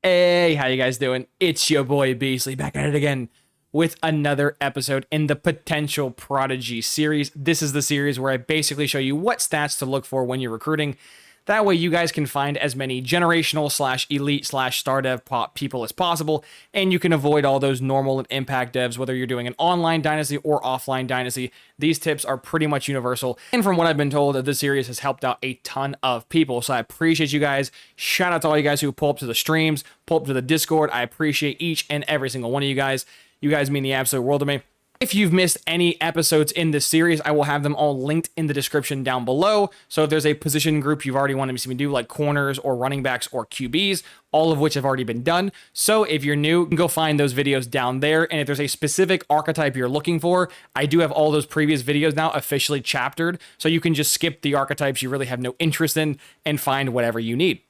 Hey, how you guys doing? It's your boy Beasley back at it again with another episode in the Potential Prodigy series. This is the series where I basically show you what stats to look for when you're recruiting. That way you guys can find as many generational / elite / star dev people as possible, and you can avoid all those normal and impact devs, whether you're doing an online dynasty or offline dynasty. These tips are pretty much universal, and from what I've been told, this series has helped out a ton of people, so I appreciate you guys. Shout out to all you guys who pull up to the streams, pull up to the Discord. I appreciate each and every single one of you guys. You guys mean the absolute world to me. If you've missed any episodes in this series, I will have them all linked in the description down below. So if there's a position group you've already wanted to see me do, like corners or running backs or QBs, all of which have already been done. So if you're new, you can go find those videos down there. And if there's a specific archetype you're looking for, I do have all those previous videos now officially chaptered. So you can just skip the archetypes you really have no interest in and find whatever you need.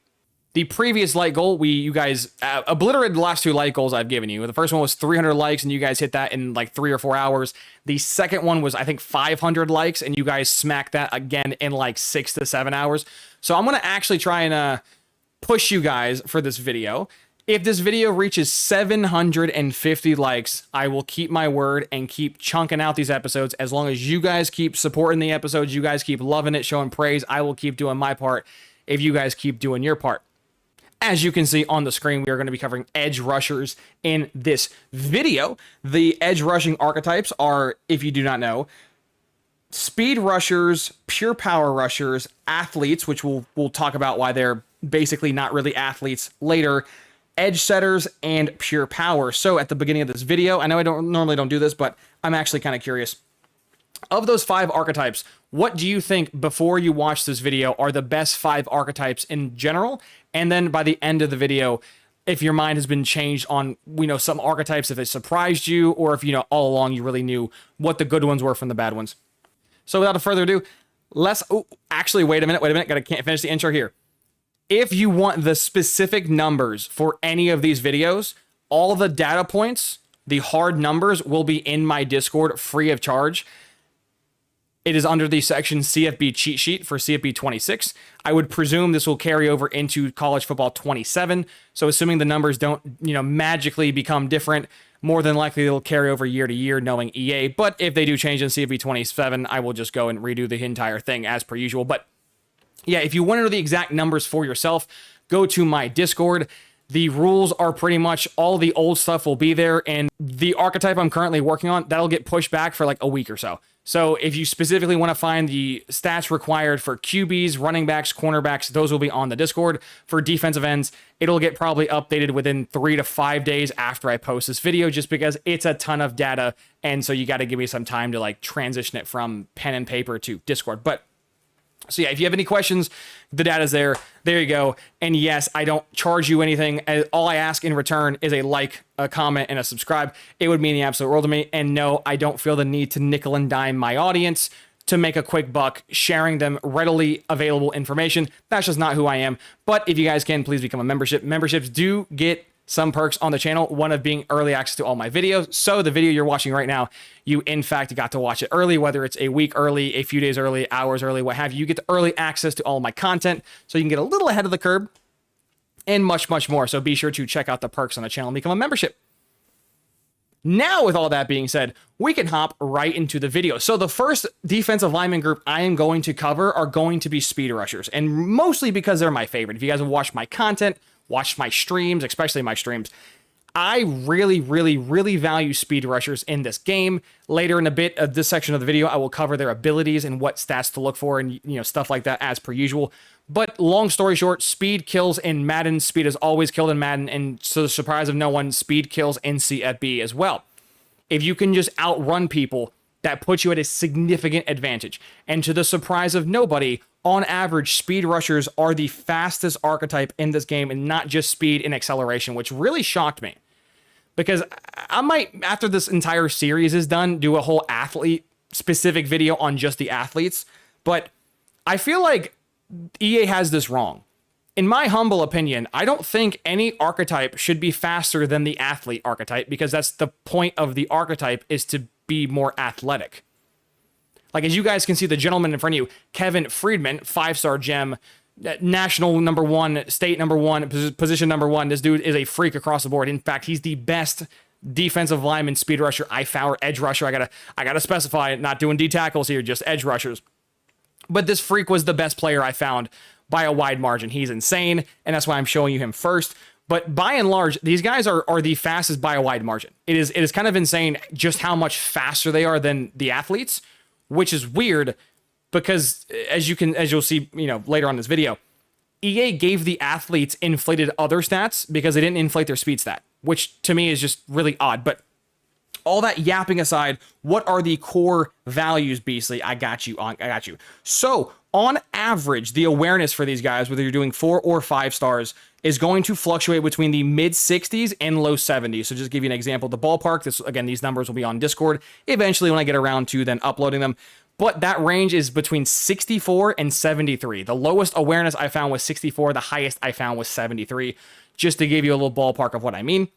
The previous like goal, you guys obliterated the last two like goals I've given you. The first one was 300 likes, and you guys hit that in like 3 or 4 hours. The second one was, I think, 500 likes, and you guys smacked that again in like 6 to 7 hours. So I'm going to actually try and push you guys for this video. If this video reaches 750 likes, I will keep my word and keep chunking out these episodes. As long as you guys keep supporting the episodes, you guys keep loving it, showing praise, I will keep doing my part if you guys keep doing your part. As you can see on the screen, we are going to be covering edge rushers in this video. The edge rushing archetypes are, if you do not know, speed rushers, pure power rushers, athletes, which we'll talk about why they're basically not really athletes later, edge setters, and pure power. So at the beginning of this video, I know I normally don't do this, but I'm actually kind of curious. Of those 5 archetypes, what do you think before you watch this video are the best 5 archetypes in general? And then by the end of the video, if your mind has been changed on, some archetypes, if they surprised you, or if, all along you really knew what the good ones were from the bad ones. So without further ado, actually, wait a minute. Can't finish the intro here. If you want the specific numbers for any of these videos, all the data points, the hard numbers will be in my Discord free of charge. It is under the section CFB cheat sheet for CFB 26. I would presume this will carry over into college football 27. So assuming the numbers don't, magically become different, more than likely it'll carry over year to year knowing EA. But if they do change in CFB 27, I will just go and redo the entire thing as per usual. But yeah, if you want to know the exact numbers for yourself, go to my Discord. The rules are pretty much all the old stuff will be there, and the archetype I'm currently working on, that'll get pushed back for like a week or so. So if you specifically want to find the stats required for QBs, running backs, cornerbacks, those will be on the Discord. For defensive ends, it'll get probably updated within 3 to 5 days after I post this video, just because it's a ton of data, and so you got to give me some time to like transition it from pen and paper to Discord. So yeah, if you have any questions, the data's there. There you go. And yes, I don't charge you anything. All I ask in return is a like, a comment, and a subscribe. It would mean the absolute world to me. And no, I don't feel the need to nickel and dime my audience to make a quick buck sharing them readily available information. That's just not who I am. But if you guys can, please become a membership. Memberships do get some perks on the channel, one of being early access to all my videos. So the video you're watching right now, you in fact got to watch it early, whether it's a week early, a few days early, hours early, what have you. You get the early access to all of my content, so you can get a little ahead of the curve and much, much more. So be sure to check out the perks on the channel and become a membership. Now, with all that being said, we can hop right into the video. So the first defensive lineman group I am going to cover are going to be speed rushers, and mostly because they're my favorite. If you guys have watched my content, watched my streams, especially my streams, I really, really, really value speed rushers in this game. Later in a bit of this section of the video, I will cover their abilities and what stats to look for and stuff like that as per usual. But long story short, speed kills in Madden. Speed is always killed in Madden, and to the surprise of no one, speed kills in CFB as well. If you can just outrun people, that puts you at a significant advantage. And to the surprise of nobody, on average, speed rushers are the fastest archetype in this game, and not just speed and acceleration, which really shocked me. Because I might, after this entire series is done, do a whole athlete-specific video on just the athletes. But I feel like EA has this wrong. In my humble opinion, I don't think any archetype should be faster than the athlete archetype, because that's the point of the archetype, is to be more athletic. Like, as you guys can see, the gentleman in front of you, Kevin Friedman, 5-star gem, national number one, state number one, position number one. This dude is a freak across the board. In fact, he's the best defensive lineman speed rusher I found, or edge rusher. I gotta specify it, not doing D tackles here, just edge rushers. But this freak was the best player I found by a wide margin. He's insane, and that's why I'm showing you him first. But by and large, these guys are the fastest by a wide margin. It is kind of insane just how much faster they are than the athletes, which is weird because as you'll see, later on in this video, EA gave the athletes inflated other stats because they didn't inflate their speed stat, which to me is just really odd. But all that yapping aside, what are the core values, Beastly? I got you. So on average, the awareness for these guys, whether you're doing 4 or 5 stars, is going to fluctuate between the mid 60s and low 70s. So just to give you an example, the ballpark, again, these numbers will be on Discord eventually when I get around to then uploading them. But that range is between 64 and 73. The lowest awareness I found was 64. The highest I found was 73. Just to give you a little ballpark of what I mean.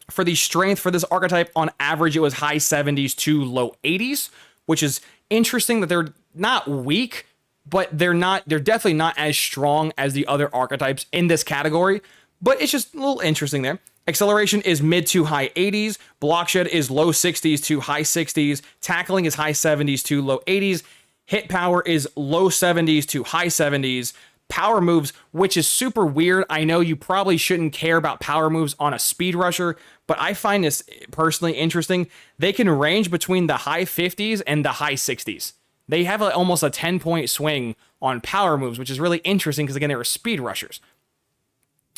For the strength for this archetype, on average, it was high 70s to low 80s, which is interesting that they're not weak, but they're definitely not as strong as the other archetypes in this category. But it's just a little interesting there. Acceleration is mid to high 80s. Block shed is low 60s to high 60s. Tackling is high 70s to low 80s. Hit power is low 70s to high 70s. Power moves, which is super weird. I know you probably shouldn't care about power moves on a speed rusher, but I find this personally interesting. They can range between the high 50s and the high 60s. They have almost a 10-point swing on power moves, which is really interesting because, again, they were speed rushers.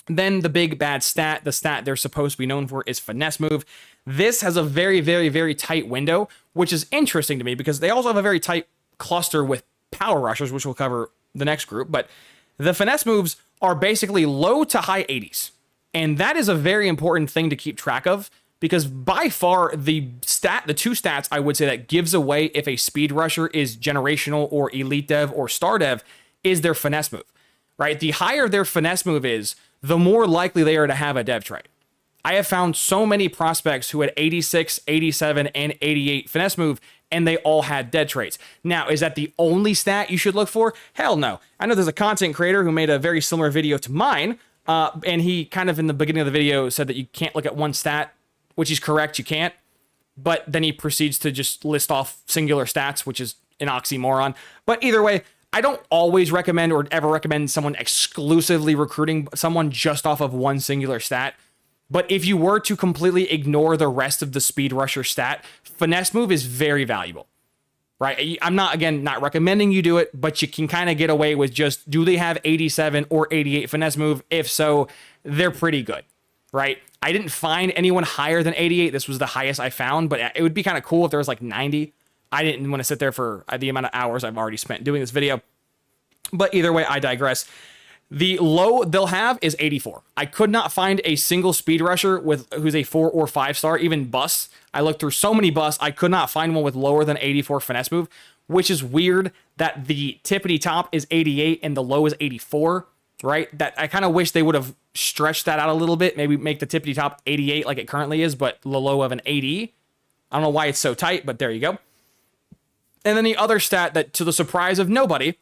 Then the big bad stat, the stat they're supposed to be known for, is finesse move. This has a very, very, very tight window, which is interesting to me because they also have a very tight cluster with power rushers, which we'll cover the next group. But the finesse moves are basically low to high 80s. And that is a very important thing to keep track of because by far the two stats I would say that gives away if a speed rusher is generational or elite dev or star dev is their finesse move, right? The higher their finesse move is, the more likely they are to have a dev trait. I have found so many prospects who had 86, 87, and 88 finesse move, and they all had dead traits. Now, is that the only stat you should look for? Hell no. I know there's a content creator who made a very similar video to mine, and he kind of in the beginning of the video said that you can't look at one stat, which is correct, you can't. But then he proceeds to just list off singular stats, which is an oxymoron. But either way, I don't always recommend or ever recommend someone exclusively recruiting someone just off of one singular stat. But if you were to completely ignore the rest of the speed rusher stat, finesse move is very valuable, right? I'm not recommending you do it, but you can kind of get away with just, do they have 87 or 88 finesse move? If so, they're pretty good, right? I didn't find anyone higher than 88. This was the highest I found, but it would be kind of cool if there was like 90. I didn't want to sit there for the amount of hours I've already spent doing this video. But either way, I digress. The low they'll have is 84. I could not find a single speed rusher who's a 4 or 5 star, even busts. I looked through so many busts, I could not find one with lower than 84 finesse move, which is weird that the tippity top is 88 and the low is 84, right? That I kind of wish they would have stretched that out a little bit, maybe make the tippity top 88 like it currently is, but the low of an 80. I don't know why it's so tight, but there you go. And then the other stat that, to the surprise of nobody,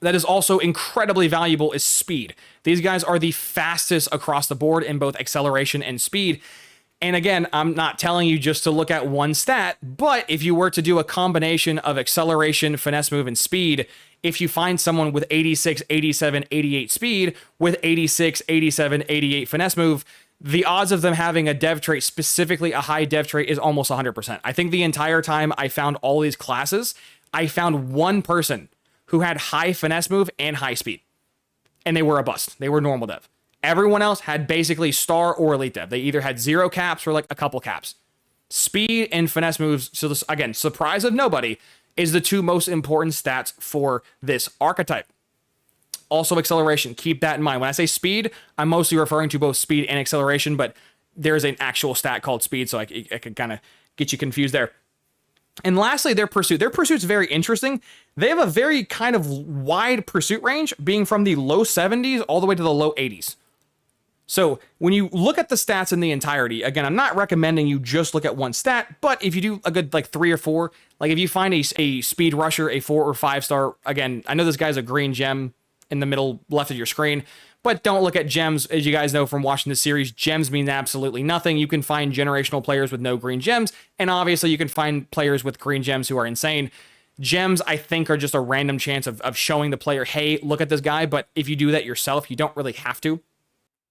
that is also incredibly valuable is speed. These guys are the fastest across the board in both acceleration and speed. And again, I'm not telling you just to look at one stat, but if you were to do a combination of acceleration, finesse move, and speed, if you find someone with 86, 87, 88 speed with 86, 87, 88 finesse move, the odds of them having a dev trait, specifically a high dev trait, is almost 100%. I think the entire time I found all these classes, I found one person who had high finesse move and high speed. And they were a bust. They were normal dev. Everyone else had basically star or elite dev. They either had 0 caps or like a couple caps. Speed and finesse moves, so this, again, surprise of nobody, is the two most important stats for this archetype. Also acceleration, keep that in mind. When I say speed, I'm mostly referring to both speed and acceleration, but there's an actual stat called speed, so I can kind of get you confused there. And lastly, their pursuit. Their pursuit's very interesting. They have a very kind of wide pursuit range, being from the low 70s all the way to the low 80s. So when you look at the stats in the entirety, again, I'm not recommending you just look at one stat, but if you do a good like 3 or 4, like if you find a speed rusher, a 4 or 5 star, again, I know this guy's a green gem, in the middle left of your screen. But don't look at gems. As you guys know from watching this series, gems mean absolutely nothing. You can find generational players with no green gems, and obviously you can find players with green gems who are insane. Gems, I think, are just a random chance of showing the player, hey, look at this guy, but if you do that yourself, you don't really have to.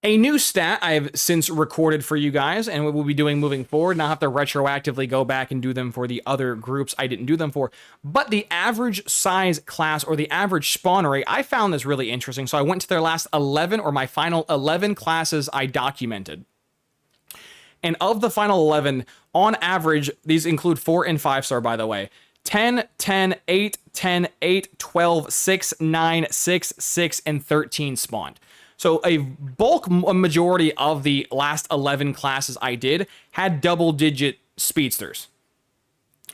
A new stat I have since recorded for you guys, and what we'll be doing moving forward, and I'll have to retroactively go back and do them for the other groups I didn't do them for, but the average size class, or the average spawn rate, I found this really interesting. So I went to their last 11, or my final 11 classes I documented. And of the final 11, on average, these include 4 and 5 star, by the way, 10, 10, 8, 10, 8, 12, 6, 9, 6, 6, and 13 spawned. So a majority of the last 11 classes I did had double-digit speedsters.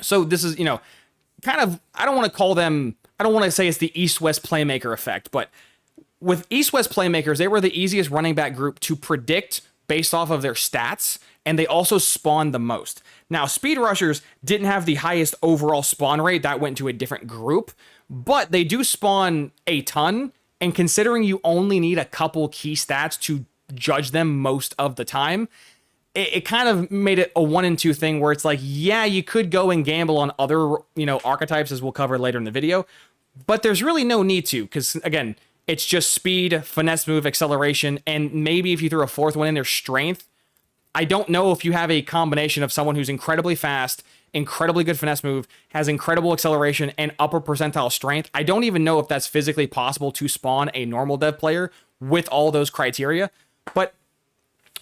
So this is, kind of, I don't want to say it's the East-West Playmaker effect, but with East-West Playmakers, they were the easiest running back group to predict based off of their stats, and they also spawned the most. Now, Speed Rushers didn't have the highest overall spawn rate. That went to a different group, but they do spawn a ton. And considering you only need a couple key stats to judge them most of the time, it kind of made it a 1 and 2 thing where it's like, yeah, you could go and gamble on other, archetypes, as we'll cover later in the video, but there's really no need to, because again, it's just speed, finesse move, acceleration, and maybe if you threw a fourth one in there, strength. I don't know if you have a combination of someone who's incredibly fast, incredibly good finesse move, has incredible acceleration, and upper percentile strength. I don't even know if that's physically possible to spawn a normal dev player with all those criteria, but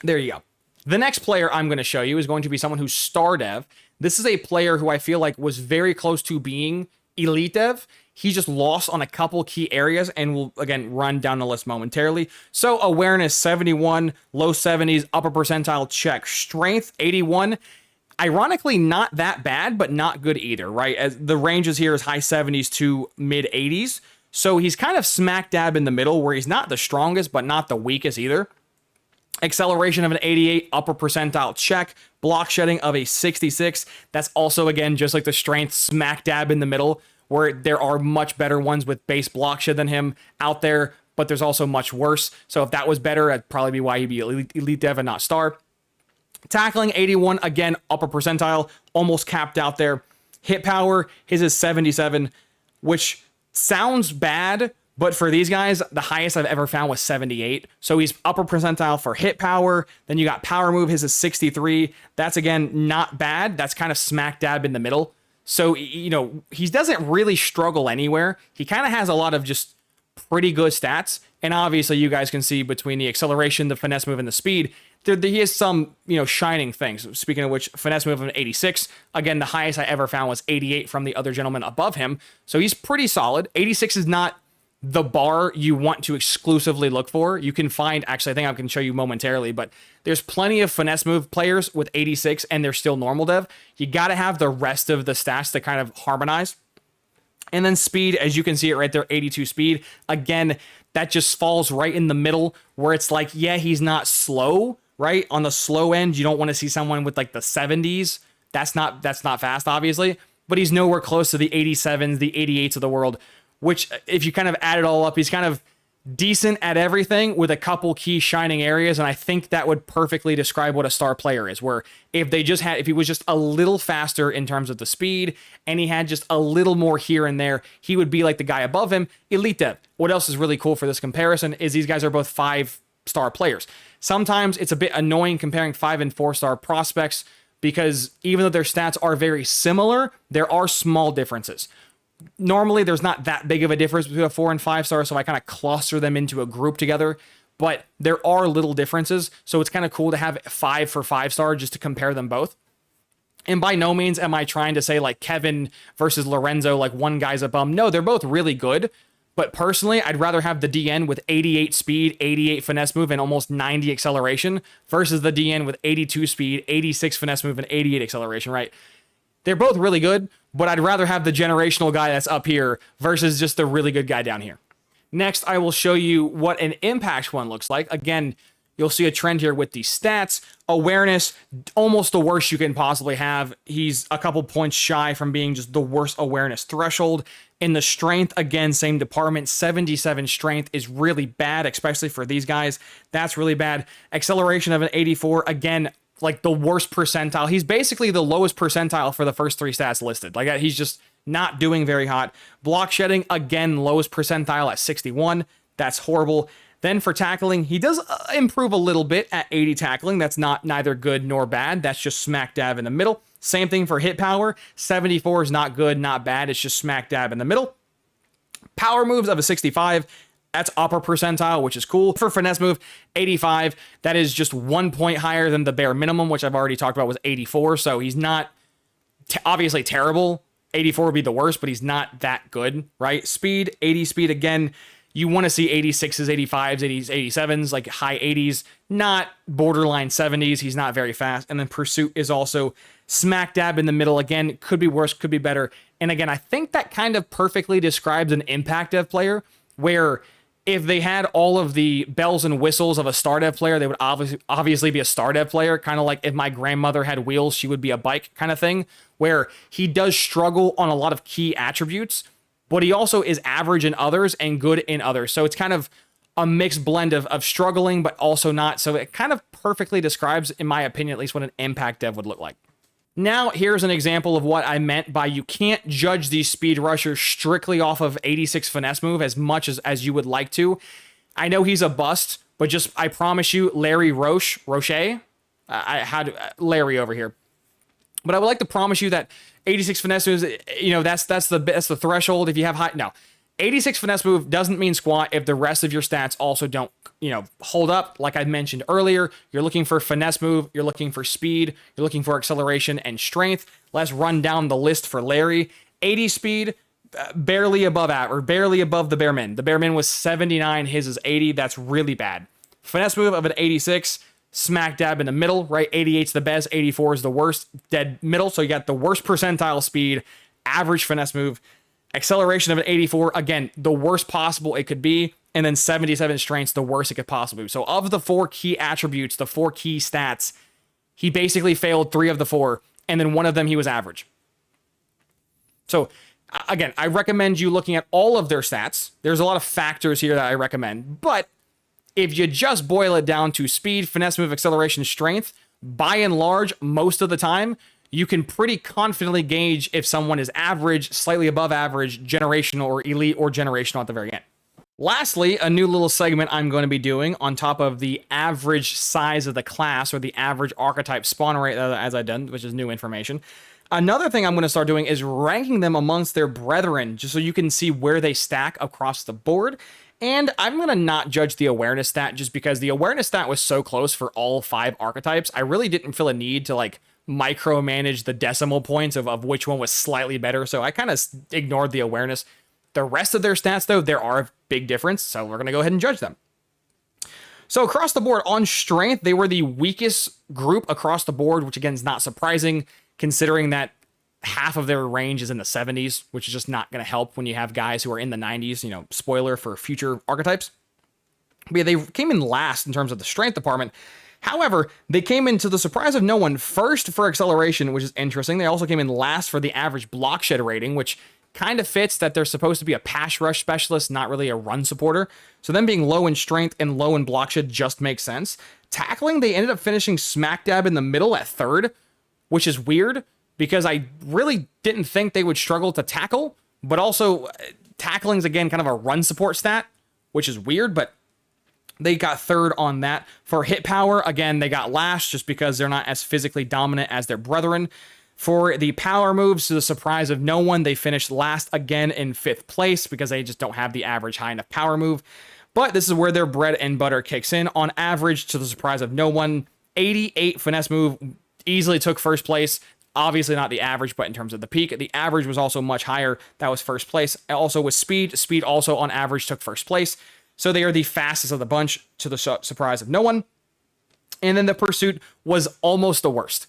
there you go. The next player I'm going to show you is going to be someone who's star dev. This is a player who I feel like was very close to being elite dev. He just lost on a couple key areas, and we'll, again, run down the list momentarily. So awareness, 71, low 70s, upper percentile, check. Strength, 81. Ironically, not that bad, but not good either, right? As the ranges here is high 70s to mid 80s. So he's kind of smack dab in the middle where he's not the strongest, but not the weakest either. Acceleration of an 88, upper percentile, check. Block shedding of a 66. That's also, again, just like the strength, smack dab in the middle, where there are much better ones with base block shed than him out there, but there's also much worse. So if that was better, that'd probably be why he'd be elite dev and not star. Tackling, 81, again, upper percentile, almost capped out there. Hit power, his is 77, which sounds bad, but for these guys, the highest I've ever found was 78. So he's upper percentile for hit power. Then you got power move, his is 63. That's, again, not bad. That's kind of smack dab in the middle. So, he doesn't really struggle anywhere. He kind of has a lot of just pretty good stats. And obviously, you guys can see between the acceleration, the finesse move, and the speed, he has some, shining things. Speaking of which, finesse move of an 86. Again, the highest I ever found was 88 from the other gentleman above him. So he's pretty solid. 86 is not the bar you want to exclusively look for. You can find, actually, I think I can show you momentarily, but there's plenty of finesse move players with 86 and they're still normal dev. You got to have the rest of the stats to kind of harmonize. And then speed, as you can see it right there, 82 speed. Again, that just falls right in the middle where it's like, yeah, he's not slow, right? On the slow end, you don't want to see someone with like the 70s. That's not fast, obviously, but he's nowhere close to the 87s, the 88s of the world, which if you kind of add it all up, he's kind of decent at everything with a couple key shining areas. And I think that would perfectly describe what a star player is, where if he was just a little faster in terms of the speed and he had just a little more here and there, he would be like the guy above him, elite dev. What else is really cool for this comparison is these guys are both 5-star players. Sometimes it's a bit annoying comparing 5 and 4-star prospects because even though their stats are very similar, there are small differences. Normally, there's not that big of a difference between a 4 and 5-star, so I kind of cluster them into a group together. But there are little differences, so it's kind of cool to have 5 for 5-star just to compare them both. And by no means am I trying to say like Kevin versus Lorenzo, like one guy's a bum. No, they're both really good. But personally, I'd rather have the DN with 88 speed, 88 finesse move, and almost 90 acceleration versus the DN with 82 speed, 86 finesse move, and 88 acceleration, right? They're both really good, but I'd rather have the generational guy that's up here versus just the really good guy down here. Next, I will show you what an impact one looks like. Again, You'll see a trend here with these stats. Awareness, almost the worst you can possibly have. He's a couple points shy from being just the worst awareness threshold. In the strength, again, same department, 77 strength is really bad, especially for these guys. That's really bad. Acceleration of an 84, again, like the worst percentile. He's basically the lowest percentile for the first 3 stats listed. Like, he's just not doing very hot. Block shedding, again, lowest percentile at 61. That's horrible. Then for tackling, he does improve a little bit at 80 tackling. That's not neither good nor bad. That's just smack dab in the middle. Same thing for hit power. 74 is not good, not bad. It's just smack dab in the middle. Power moves of a 65. That's upper percentile, which is cool. For finesse move, 85. That is just 1 point higher than the bare minimum, which I've already talked about was 84. So he's not obviously terrible. 84 would be the worst, but he's not that good, right? Speed, 80 speed again. You want to see 86s, 85s, 80s, 87s, like high 80s, not borderline 70s. He's not very fast. And then pursuit is also smack dab in the middle. Again, could be worse, could be better. And again, I think that kind of perfectly describes an impact dev player, where if they had all of the bells and whistles of a star dev player, they would obviously be a star dev player. Kind of like if my grandmother had wheels, she would be a bike kind of thing, where he does struggle on a lot of key attributes, but he also is average in others and good in others. So it's kind of a mixed blend of struggling, but also not. So it kind of perfectly describes, in my opinion, at least what an impact dev would look like. Now, here's an example of what I meant by you can't judge these speed rushers strictly off of 86 finesse move as much as you would like to. I know he's a bust, but just, I promise you, Larry Roche, I had Larry over here. But I would like to promise you that 86 finesse moves, you know, that's the threshold. If you have high, no, 86 finesse move doesn't mean squat if the rest of your stats also don't, you know, hold up. Like I mentioned earlier, you're looking for finesse move, you're looking for speed, you're looking for acceleration and strength. Let's run down the list for Larry. 80 speed, barely above average, barely above the bare min. The bare min was 79, his is 80. That's really bad. Finesse move of an 86. Smack dab in the middle, right? 88's the best, 84 is the worst, dead middle. So you got the worst percentile speed, average finesse move, acceleration of an 84, again, the worst possible it could be, and then 77 strengths, the worst it could possibly be. So of the 4 key attributes, the 4 key stats, he basically failed 3 of the 4, and then one of them he was average. So again, I recommend you looking at all of their stats. There's a lot of factors here that I recommend, but if you just boil it down to speed, finesse move, acceleration, strength, by and large, most of the time, you can pretty confidently gauge if someone is average, slightly above average, generational, or elite, or generational at the very end. Lastly, a new little segment I'm going to be doing on top of the average size of the class, or the average archetype spawn rate, as I've done, which is new information. Another thing I'm going to start doing is ranking them amongst their brethren, just so you can see where they stack across the board. And I'm going to not judge the awareness stat, just because the awareness stat was so close for all 5 archetypes. I really didn't feel a need to like micromanage the decimal points of which one was slightly better. So I kind of ignored the awareness. The rest of their stats, though, there are a big difference. So we're going to go ahead and judge them. So across the board on strength, they were the weakest group across the board, which again is not surprising considering that half of their range is in the 70s, which is just not going to help when you have guys who are in the 90s, you know, spoiler for future archetypes. But yeah, they came in last in terms of the strength department. However, they came in, to the surprise of no one, first for acceleration, which is interesting. They also came in last for the average block shed rating, which kind of fits that they're supposed to be a pass rush specialist, not really a run supporter. So them being low in strength and low in block shed just makes sense. Tackling, they ended up finishing smack dab in the middle at 3rd, which is weird, because I really didn't think they would struggle to tackle, but also tackling's again kind of a run support stat, which is weird, but they got 3rd on that. For hit power, again, they got last just because they're not as physically dominant as their brethren. For the power moves, to the surprise of no one, they finished last again in 5th place because they just don't have the average high enough power move. But this is where their bread and butter kicks in. On average, to the surprise of no one, 88 finesse move easily took 1st place. Obviously not the average, but in terms of the peak, the average was also much higher. That was 1st place. Also with speed also on average took 1st place. So they are the fastest of the bunch, to the surprise of no one. And then the pursuit was almost the worst.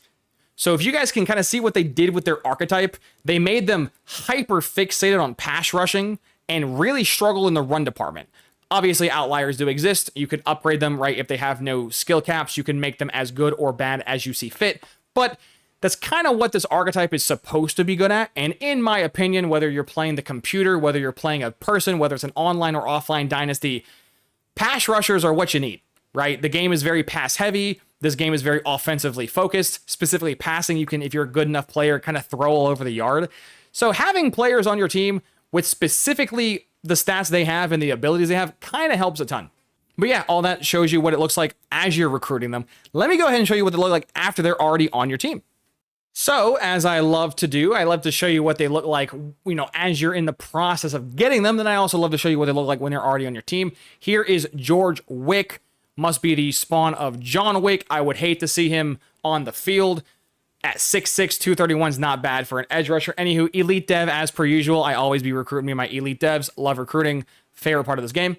So if you guys can kind of see what they did with their archetype, they made them hyper fixated on pass rushing and really struggle in the run department. Obviously, outliers do exist. You could upgrade them, right? If they have no skill caps, you can make them as good or bad as you see fit. But that's kind of what this archetype is supposed to be good at. And in my opinion, whether you're playing the computer, whether you're playing a person, whether it's an online or offline dynasty, pass rushers are what you need, right? The game is very pass heavy. This game is very offensively focused. Specifically passing, you can, if you're a good enough player, kind of throw all over the yard. So having players on your team with specifically the stats they have and the abilities they have kind of helps a ton. But yeah, all that shows you what it looks like as you're recruiting them. Let me go ahead and show you what they look like after they're already on your team. So as I love to do, I love to show you what they look like, as you're in the process of getting them. Then I also love to show you what they look like when they're already on your team. Here is George Wick. Must be the spawn of John Wick. I would hate to see him on the field. At 6'6", 231 is not bad for an edge rusher. Anywho, elite dev as per usual. I always be recruiting me my elite devs. Love recruiting. Favorite part of this game.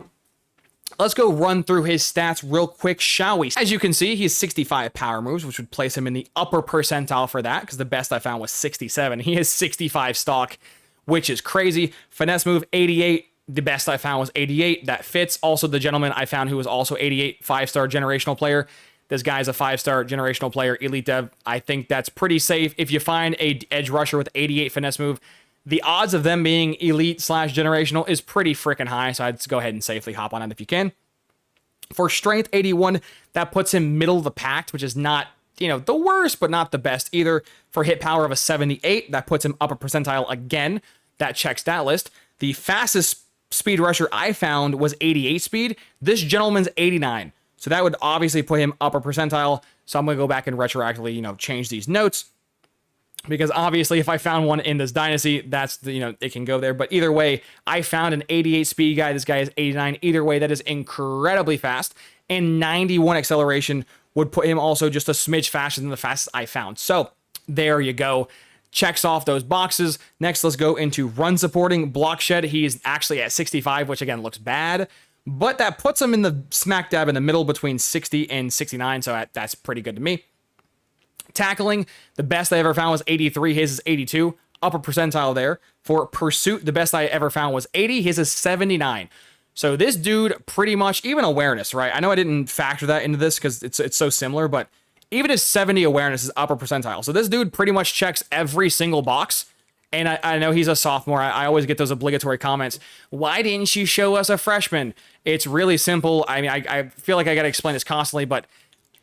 Let's go run through his stats real quick, shall we? As you can see, he's 65 power moves, which would place him in the upper percentile for that, because the best I found was 67. He has 65 stock, which is crazy. Finesse move, 88. The best I found was 88. That fits. Also, the gentleman I found who was also 88, 5-star generational player. This guy's a 5-star generational player, elite dev. I think that's pretty safe. If you find a edge rusher with 88 finesse move, the odds of them being elite / generational is pretty freaking high. So I'd go ahead and safely hop on it if you can. For strength, 81, that puts him middle of the pack, which is not, the worst, but not the best either. For hit power of a 78, that puts him upper percentile again. That checks that list. The fastest speed rusher I found was 88 speed. This gentleman's 89. So that would obviously put him upper percentile. So I'm going to go back and retroactively, change these notes. Because obviously if I found one in this dynasty, that's, it can go there. But either way, I found an 88 speed guy. This guy is 89. Either way, that is incredibly fast. And 91 acceleration would put him also just a smidge faster than the fastest I found. So there you go. Checks off those boxes. Next, let's go into run supporting. Block shed, he is actually at 65, which again looks bad. But that puts him in the smack dab in the middle between 60 and 69, so that's pretty good to me. Tackling, the best I ever found was 83. His is 82. Upper percentile there. For pursuit, the best I ever found was 80. His is 79. So this dude pretty much, even awareness, right? I know I didn't factor that into this because it's so similar, but even his 70 awareness is upper percentile. So this dude pretty much checks every single box. And I know he's a sophomore. I always get those obligatory comments. Why didn't you show us a freshman? It's really simple. I mean, I feel like I got to explain this constantly, but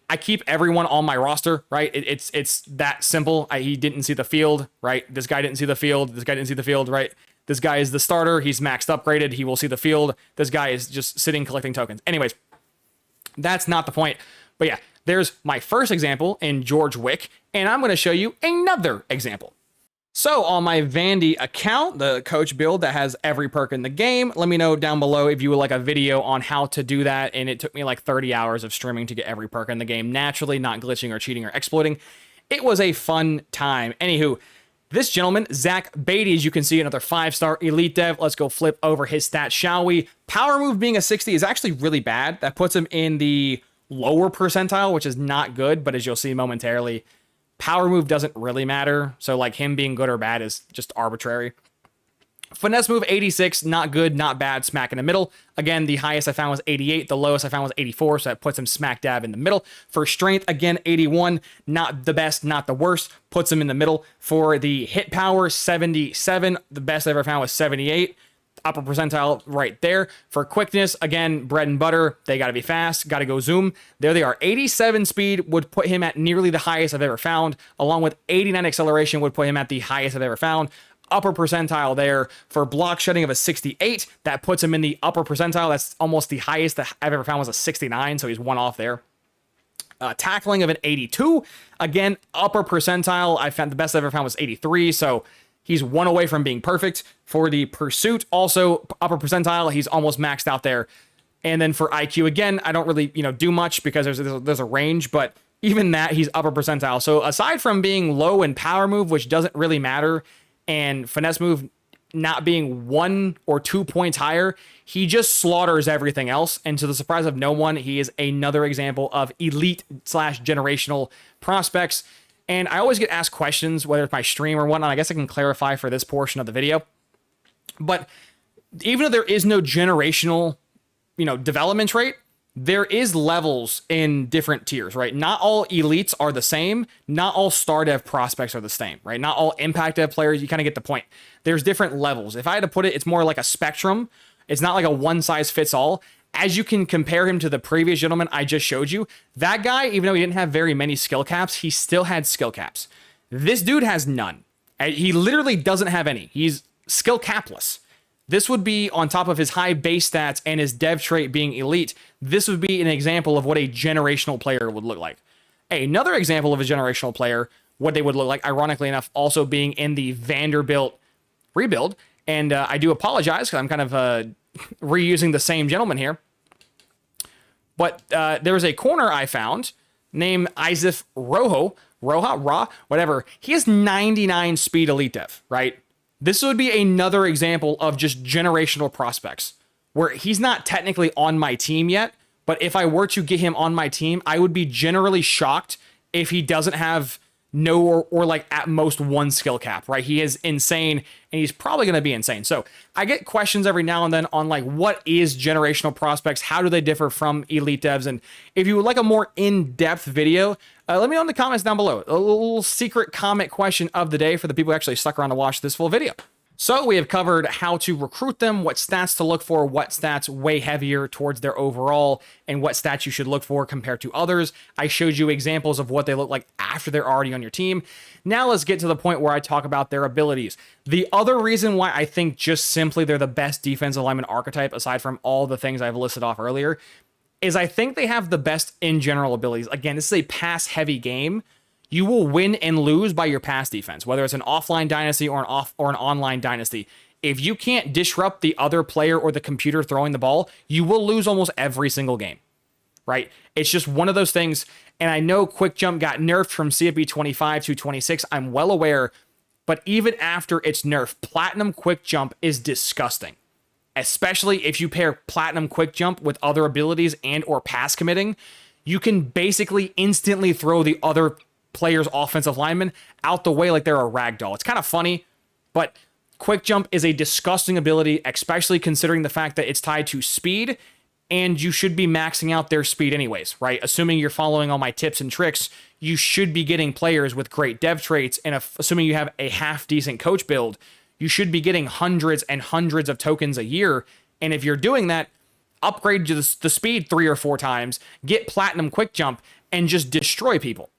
I keep everyone on my roster, right? It's that simple. He didn't see the field, right? This guy didn't see the field. This guy didn't see the field, right? This guy is the starter. He's maxed upgraded. He will see the field. This guy is just sitting collecting tokens. Anyways, that's not the point. But yeah, there's my first example in George Wick, and I'm going to show you another example. So on my Vandy account, the coach build that has every perk in the game, let me know down below if you would like a video on how to do that. And it took me like 30 hours of streaming to get every perk in the game, naturally, not glitching or cheating or exploiting. It was a fun time. Anywho, this gentleman, Zach Beatty, as you can see, another 5-star elite dev. Let's go flip over his stats, shall we? Power move being a 60 is actually really bad. That puts him in the lower percentile, which is not good, but as you'll see momentarily, power move doesn't really matter. So like him being good or bad is just arbitrary. Finesse move 86, not good, not bad, smack in the middle. Again, the highest I found was 88. The lowest I found was 84. So that puts him smack dab in the middle. For strength, again, 81, not the best, not the worst, puts him in the middle. For the hit power, 77. The best I ever found was 78. Upper percentile right there. For quickness, again, bread and butter. They got to be fast. Got to go zoom. There they are. 87 speed would put him at nearly the highest I've ever found, along with 89 acceleration would put him at the highest I've ever found. Upper percentile there. For block shedding of a 68, that puts him in the upper percentile. That's almost the highest that I've ever found was a 69, so he's one off there. Tackling of an 82, again, upper percentile. I found the best I've ever found was 83, so he's one away from being perfect. For the pursuit, also upper percentile, he's almost maxed out there. And then for IQ, again, I don't really, do much because there's a range, but even that, he's upper percentile. So aside from being low in power move, which doesn't really matter, and finesse move not being 1 or 2 points higher, he just slaughters everything else. And to the surprise of no one, he is another example of elite / generational prospects. And I always get asked questions, whether it's my stream or whatnot. I guess I can clarify for this portion of the video. But even though there is no generational, development trait, there is levels in different tiers, right? Not all elites are the same. Not all star dev prospects are the same, right? Not all impact dev players. You kind of get the point. There's different levels. If I had to put it, it's more like a spectrum. It's not like a one size fits all. As you can compare him to the previous gentleman I just showed you, that guy, even though he didn't have very many skill caps, he still had skill caps. This dude has none. He literally doesn't have any. He's skill capless. This would be on top of his high base stats and his dev trait being elite. This would be an example of what a generational player would look like. Another example of a generational player, what they would look like, ironically enough, also being in the Vanderbilt rebuild. And I do apologize because I'm kind of reusing the same gentleman here. But there was a corner I found named Isaac Roja, whatever. He has 99 speed elite dev, right? This would be another example of just generational prospects where he's not technically on my team yet, but if I were to get him on my team, I would be generally shocked if he doesn't have no or like at most one skill cap, right? He is insane and he's probably going to be insane. So I get questions every now and then on like, what is generational prospects? How do they differ from elite devs? And if you would like a more in-depth video, let me know in the comments down below. A little secret comment question of the day for the people who actually stuck around to watch this full video. So we have covered how to recruit them, what stats to look for, what stats weigh heavier towards their overall, and what stats you should look for compared to others. I showed you examples of what they look like after they're already on your team. Now let's get to the point where I talk about their abilities. The other reason why I think just simply they're the best defensive lineman archetype, aside from all the things I've listed off earlier, is I think they have the best in general abilities. Again, this is a pass-heavy game. You will win and lose by your pass defense, whether it's an offline dynasty or an online dynasty. If you can't disrupt the other player or the computer throwing the ball, you will lose almost every single game, right? It's just one of those things. And I know quick jump got nerfed from CFB 25 to 26. I'm well aware, but even after its nerf, platinum quick jump is disgusting, especially if you pair platinum quick jump with other abilities and or pass committing. You can basically instantly throw the other player's offensive lineman out the way like they're a rag doll. It's kind of funny, but quick jump is a disgusting ability, especially considering the fact that it's tied to speed, and you should be maxing out their speed anyways, right? Assuming you're following all my tips and tricks, you should be getting players with great dev traits, and assuming you have a half-decent coach build, you should be getting hundreds and hundreds of tokens a year, and if you're doing that, upgrade to the speed 3 or 4 times, get platinum quick jump, and just destroy people.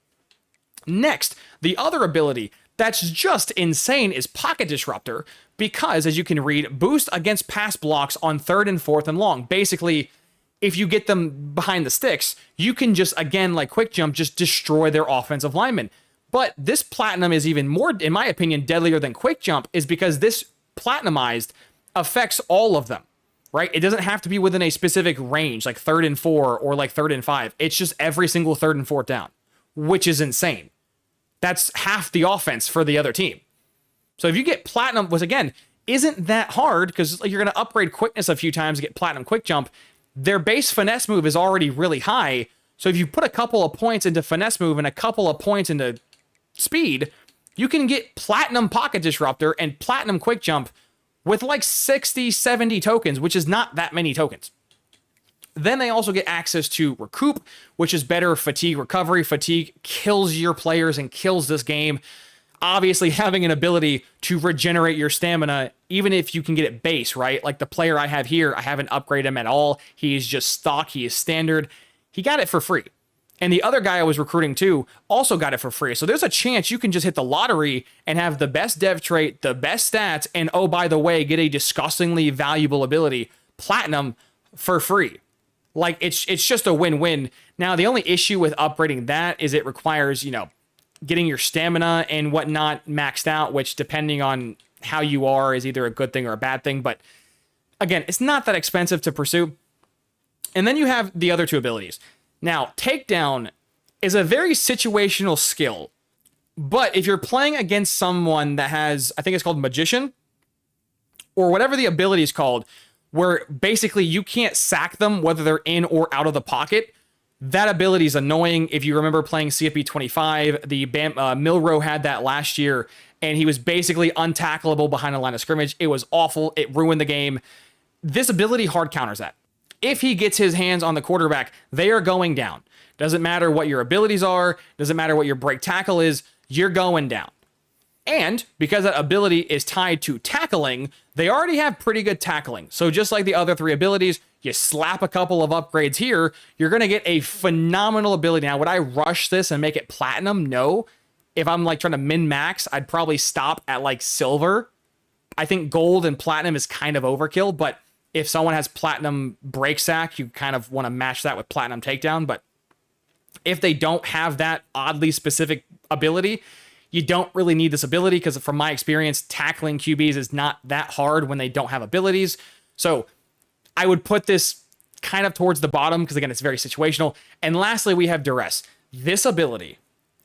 Next, the other ability that's just insane is Pocket Disruptor, because as you can read, boost against pass blocks on 3rd and 4th and long. Basically, if you get them behind the sticks, you can just, again, like quick jump, just destroy their offensive linemen. But this platinum is even more, in my opinion, deadlier than quick jump, is because this platinumized affects all of them, right? It doesn't have to be within a specific range, like 3rd and 4 or like 3rd and 5. It's just every single 3rd and 4th down, which is insane. That's half the offense for the other team. So if you get platinum, which again, isn't that hard because you're going to upgrade quickness a few times to get platinum quick jump. Their base finesse move is already really high. So if you put a couple of points into finesse move and a couple of points into speed, you can get platinum Pocket Disruptor and platinum quick jump with like 60, 70 tokens, which is not that many tokens. Then they also get access to Recoup, which is better fatigue recovery. Fatigue kills your players and kills this game. Obviously, having an ability to regenerate your stamina, even if you can get it base, right? Like the player I have here, I haven't upgraded him at all. He is just stock. He is standard. He got it for free. And the other guy I was recruiting too also got it for free. So there's a chance you can just hit the lottery and have the best dev trait, the best stats, and oh, by the way, get a disgustingly valuable ability, Platinum, for free. Like, it's just a win-win. Now, the only issue with upgrading that is it requires, getting your stamina and whatnot maxed out, which, depending on how you are, is either a good thing or a bad thing. But, again, it's not that expensive to pursue. And then you have the other two abilities. Now, Takedown is a very situational skill. But if you're playing against someone that has, I think it's called Magician, or whatever the ability is called, where basically you can't sack them whether they're in or out of the pocket, that ability is annoying. If you remember playing CFB 25, the Milrow had that last year, and he was basically untackleable behind the line of scrimmage. It was awful. It ruined the game. This ability hard counters that. if he gets his hands on the quarterback, they are going down. Doesn't matter what your abilities are, doesn't matter what your break tackle is, you're going down. And because that ability is tied to tackling, they already have pretty good tackling. So just like the other 3 abilities, you slap a couple of upgrades here, you're going to get a phenomenal ability. Now, would I rush this and make it platinum? No. If I'm like trying to min-max, I'd probably stop at like silver. I think gold and platinum is kind of overkill, but if someone has platinum break sack, you kind of want to match that with platinum takedown. But if they don't have that oddly specific ability, you don't really need this ability because from my experience, tackling QBs is not that hard when they don't have abilities. So I would put this kind of towards the bottom because, again, it's very situational. And lastly, we have Duress. This ability,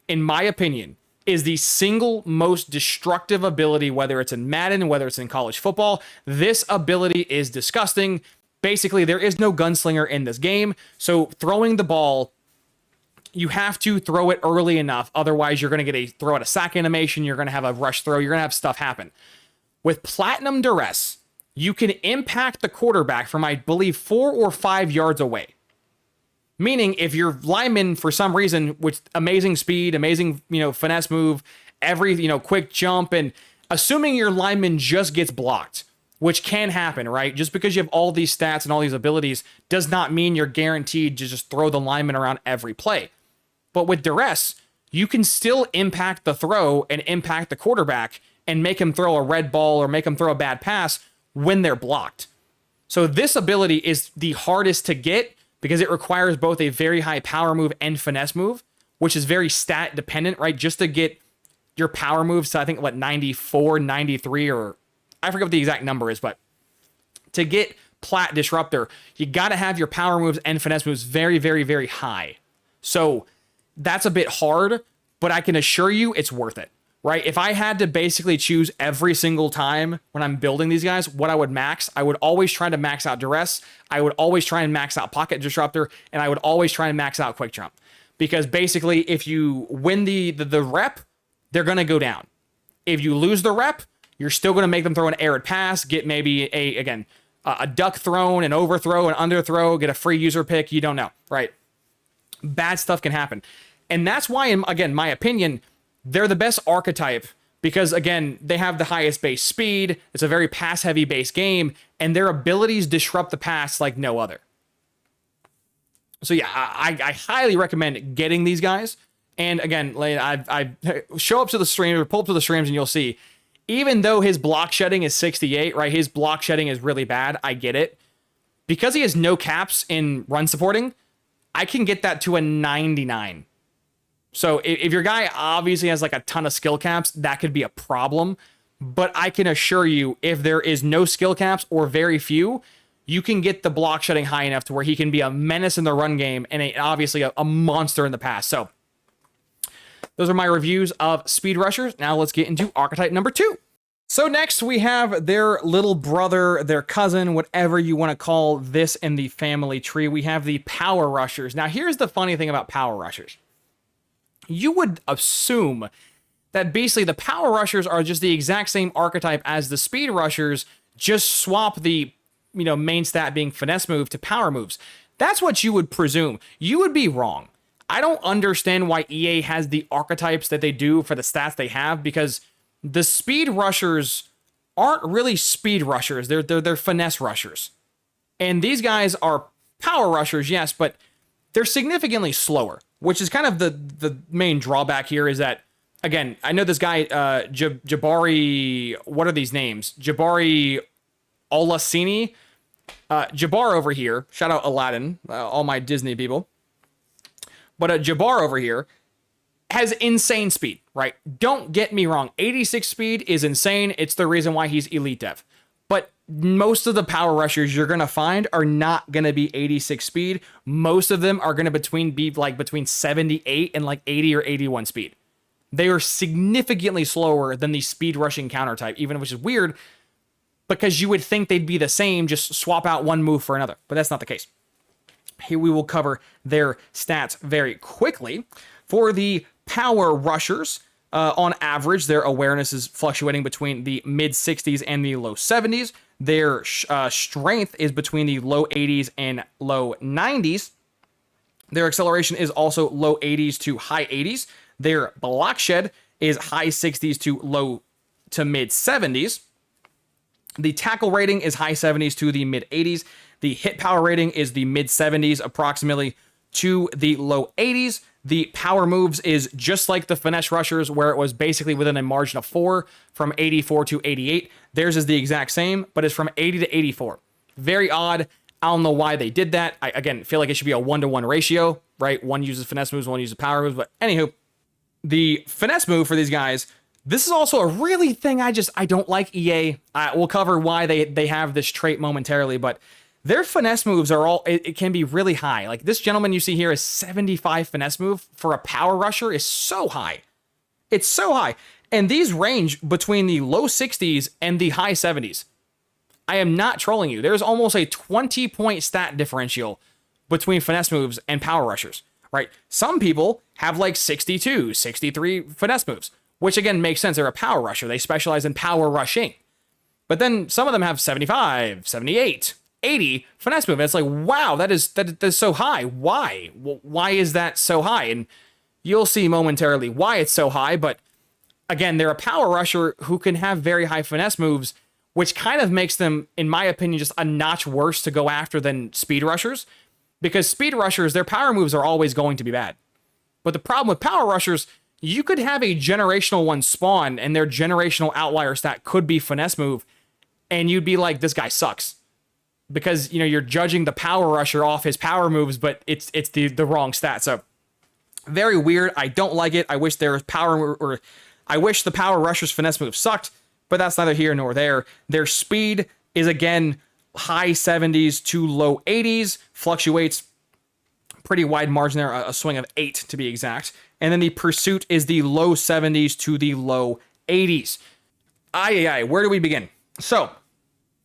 in my opinion, is the single most destructive ability, whether it's in Madden, whether it's in college football. This ability is disgusting. Basically, there is no gunslinger in this game. So throwing the ball, you have to throw it early enough. Otherwise, you're going to get a throw at a sack animation. You're going to have a rush throw. You're going to have stuff happen. With Platinum Duress, you can impact the quarterback from, I believe, 4 or 5 yards away. Meaning, if your lineman, for some reason, with amazing speed, amazing, finesse move, every, quick jump, and assuming your lineman just gets blocked, which can happen, right? Just because you have all these stats and all these abilities does not mean you're guaranteed to just throw the lineman around every play. But with Duress, you can still impact the throw and impact the quarterback and make him throw a red ball or make him throw a bad pass when they're blocked. So this ability is the hardest to get because it requires both a very high power move and finesse move, which is very stat dependent, right? Just to get your power moves to, I think, 94, 93, or I forget what the exact number is, but to get Plat Disruptor, you got to have your power moves and finesse moves very, very, very high. So that's a bit hard, but I can assure you it's worth it, right? If I had to basically choose every single time when I'm building these guys, what I would max, I would always try to max out Duress. I would always try and max out Pocket Disruptor, and I would always try and max out Quick Jump. Because basically, if you win the rep, they're going to go down. If you lose the rep, you're still going to make them throw an errant pass, get maybe a duck thrown, an overthrow, an underthrow, get a free user pick. You don't know, right? Bad stuff can happen. And that's why, again, my opinion, they're the best archetype because, again, they have the highest base speed. It's a very pass-heavy base game, and their abilities disrupt the pass like no other. So, yeah, I highly recommend getting these guys. And, again, I show up to the stream or pull up to the streams, and you'll see, even though his block shedding is 68, right, his block shedding is really bad. I get it. Because he has no caps in run supporting, I can get that to a 99. So if your guy obviously has like a ton of skill caps, that could be a problem. But I can assure you, if there is no skill caps or very few, you can get the block shedding high enough to where he can be a menace in the run game and obviously a monster in the pass. So those are my reviews of Speed Rushers. Now let's get into archetype number 2. So next we have their little brother, their cousin, whatever you want to call this in the family tree. We have the Power Rushers. Now here's the funny thing about Power Rushers. You would assume that basically the Power Rushers are just the exact same archetype as the Speed Rushers, just swap the main stat being finesse move to power moves. That's what you would presume. You would be wrong. I don't understand why EA has the archetypes that they do for the stats they have, because the Speed Rushers aren't really Speed Rushers. They're finesse rushers. And these guys are Power Rushers, yes, but they're significantly slower, which is kind of the main drawback here is that, again, I know this guy, Jabari, what are these names? Jabari Olasini. Jabbar over here, shout out Aladdin, all my Disney people. But Jabbar over here has insane speed, right? Don't get me wrong. 86 speed is insane. It's the reason why he's elite dev. But most of the power rushers you're going to find are not going to be 86 speed. Most of them are going to be between 78 and 80 or 81 speed. They are significantly slower than the speed rushing counter type, even which is weird because you would think they'd be the same, just swap out one move for another. But that's not the case. Here we will cover their stats very quickly. For the power rushers, on average, their awareness is fluctuating between the mid 60s and the low 70s. Their strength is between the low 80s and low 90s. Their acceleration is also low 80s to high 80s. Their block shed is high 60s to low to mid 70s. The tackle rating is high 70s to the mid 80s. The hit power rating is the mid 70s approximately to the low 80s. The power moves is just like the finesse rushers, where it was basically within a margin of 4 from 84 to 88. Theirs is the exact same, but it's from 80 to 84. Very odd. I don't know why they did that. I, again, feel like it should be a 1-to-1 ratio, right? One uses finesse moves, one uses power moves. But anywho, the finesse move for these guys, this is also a really thing I don't like EA. We'll cover why they have this trait momentarily, but their finesse moves are all, it can be really high. Like this gentleman you see here is 75 finesse move for a power rusher is so high. It's so high. And these range between the low 60s and the high 70s. I am not trolling you. There's almost a 20-point stat differential between finesse moves and power rushers, right? Some people have like 62, 63 finesse moves, which again makes sense. They're a power rusher. They specialize in power rushing. But then some of them have 75, 78, 80 finesse move. And it's like, wow, that is so high. Why? Why is that so high? And you'll see momentarily why it's so high. But again, they're a power rusher who can have very high finesse moves, which kind of makes them, in my opinion, just a notch worse to go after than speed rushers. Because speed rushers, their power moves are always going to be bad. But the problem with power rushers, you could have a generational one spawn and their generational outlier stat could be finesse move, and you'd be like, this guy sucks. Because, you know, you're judging the power rusher off his power moves, but it's the wrong stat. So very weird. I don't like it. I wish there was I wish the power rusher's finesse move sucked. But that's neither here nor there. Their speed is, again, high 70s to low 80s. Fluctuates pretty wide margin there, a swing of 8 to be exact. And then the pursuit is the low 70s to the low 80s. Where do we begin? So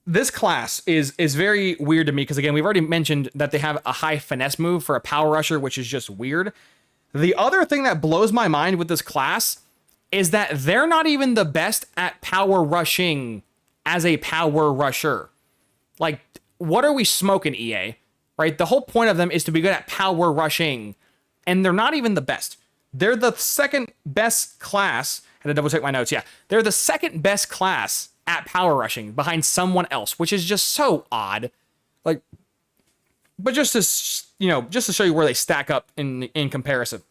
this class is very weird to me because, again, we've already mentioned that they have a high finesse move for a power rusher, which is just weird. The other thing that blows my mind with this class is that they're not even the best at power rushing as a power rusher. Like, what are we smoking, EA? Right? The whole point of them is to be good at power rushing, and they're not even the best. They're the second best class. I had to double check my notes. Yeah, they're the second best class at power rushing behind someone else, which is just so odd. Like, but just to show you where they stack up in comparison.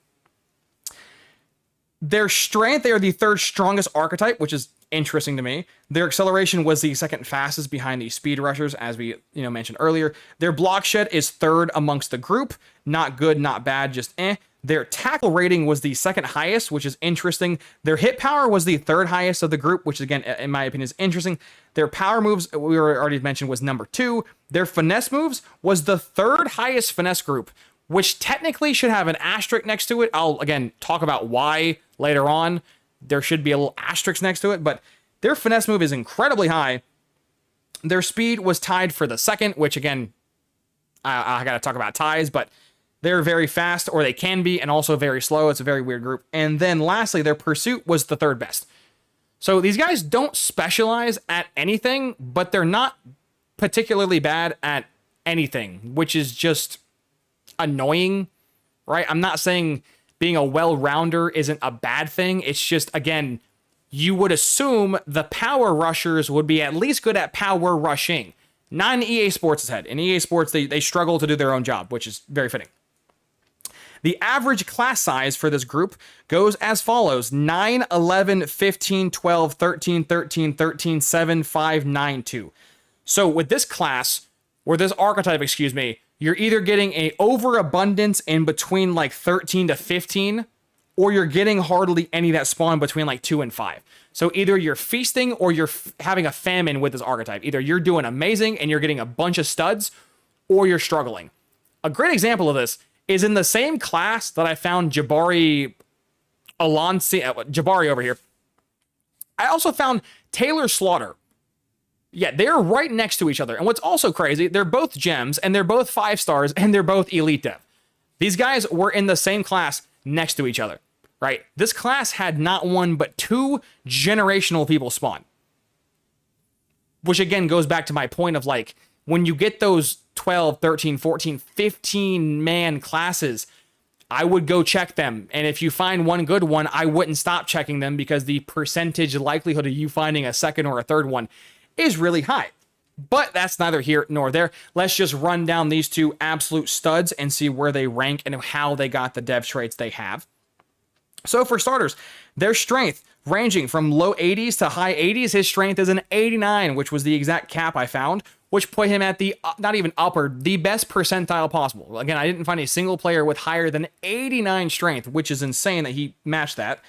Their strength, they are the third strongest archetype, which is interesting to me. Their acceleration was the second fastest behind the speed rushers, as we mentioned earlier. Their block shed is third amongst the group. Not good, not bad, just eh. Their tackle rating was the second highest, which is interesting. Their hit power was the third highest of the group, which again, in my opinion, is interesting. Their power moves, we already mentioned, was number 2. Their finesse moves was the third highest finesse group, which technically should have an asterisk next to it. I'll, again, talk about why later on. There should be a little asterisk next to it, but their finesse move is incredibly high. Their speed was tied for the second, which, again, I got to talk about ties, but they're very fast, or they can be, and also very slow. It's a very weird group. And then lastly, their pursuit was the third best. So these guys don't specialize at anything, but they're not particularly bad at anything, which is just annoying, right? I'm not saying being a well-rounder isn't a bad thing. It's just, again, you would assume the power rushers would be at least good at power rushing. Not in EA Sports' head. In EA Sports, they struggle to do their own job, which is very fitting. The average class size for this group goes as follows: 9, 11, 15, 12, 13, 13, 13, 7, 5, 9, 2. So with this class, or this archetype, excuse me, you're either getting a overabundance in between like 13 to 15, or you're getting hardly any that spawn between like 2 and 5. So either you're feasting or you're having a famine with this archetype. Either you're doing amazing and you're getting a bunch of studs, or you're struggling. A great example of this is in the same class that I found Jabari over here. I also found Taylor Slaughter. Yeah, they're right next to each other. And what's also crazy, they're both gems, and they're both 5 stars, and they're both elite dev. These guys were in the same class next to each other, right? This class had not one, but 2 generational people spawn. which again goes back to my point of like, when you get those 12, 13, 14, 15 man classes, I would go check them. And if you find one good one, I wouldn't stop checking them because the percentage likelihood of you finding a second or a third one is really high. But that's neither here nor there. Let's just run down these two absolute studs and see where they rank and how they got the dev traits they have. So for starters, their strength ranging from low 80s to high 80s. His strength is an 89, which was the exact cap I found, which put him at the, not even upper, the best percentile possible. Again, I didn't find a single player with higher than 89 strength, which is insane that he matched that.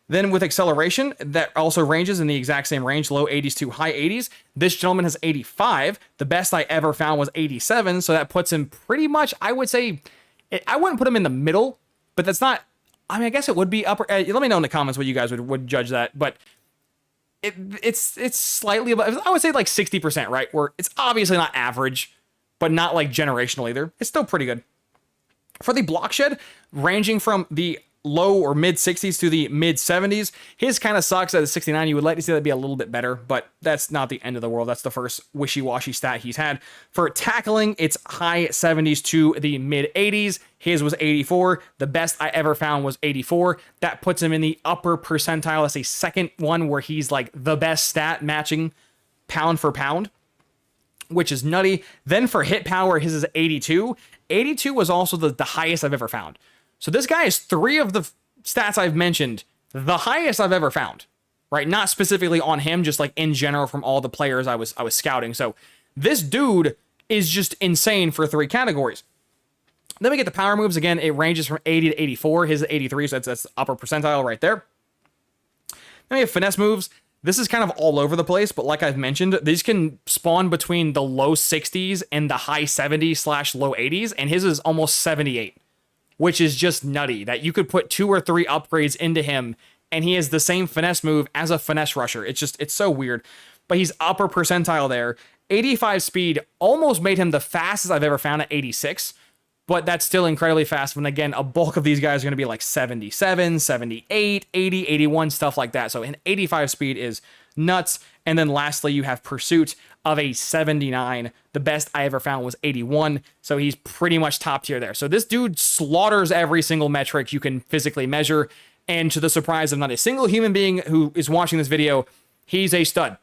Then with acceleration, that also ranges in the exact same range, low 80s to high 80s. This gentleman has 85. The best I ever found was 87, so that puts him pretty much, I would say, I wouldn't put him in the middle, but that's not, I mean, I guess it would be upper. Let me know in the comments what you guys would judge that, but it's slightly above, I would say like 60%, right? Where it's obviously not average, but not like generational either. It's still pretty good. For the block shed, ranging from the low or mid 60s to the mid 70s, his kind of sucks at a 69. You would like to see that be a little bit better, but that's not the end of the world. That's the first wishy-washy stat he's had. For tackling, it's high 70s to the mid 80s. His was 84. The best I ever found was 84. That puts him in the upper percentile. That's a second one where he's like the best stat matching pound for pound, which is nutty. Then for hit power, his is 82. 82 was also the highest I've ever found. So this guy is 3 of the stats I've mentioned, the highest I've ever found, right? Not specifically on him, just like in general from all the players I was scouting. So this dude is just insane for 3 categories. Then we get the power moves. Again, it ranges from 80 to 84. His is 83, so that's upper percentile right there. Then we have finesse moves. This is kind of all over the place, but like I've mentioned, these can spawn between the low 60s and the high 70s / low 80s, and his is almost 78. Which is just nutty that you could put 2 or 3 upgrades into him and he has the same finesse move as a finesse rusher. It's so weird, but he's upper percentile there. 85 speed almost made him the fastest I've ever found at 86, but that's still incredibly fast when, again, a bulk of these guys are going to be like 77, 78, 80, 81, stuff like that. So an 85 speed is nuts. And then lastly, you have pursuit of a 79. The best I ever found was 81. So he's pretty much top tier there. So this dude slaughters every single metric you can physically measure. And to the surprise of not a single human being who is watching this video, he's a stud.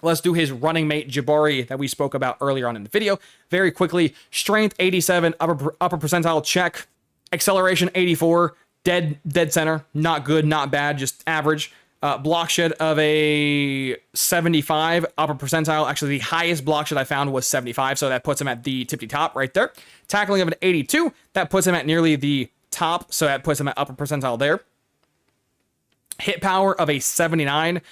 Let's do his running mate, Jabari, that we spoke about earlier on in the video. Very quickly, strength 87, upper percentile check. Acceleration 84, dead center, not good, not bad, just average. Block shed of a 75, upper percentile. Actually, the highest block shed I found was 75, so that puts him at the tippy top right there. Tackling of an 82, that puts him at nearly the top, so that puts him at upper percentile there. Hit power of a 79,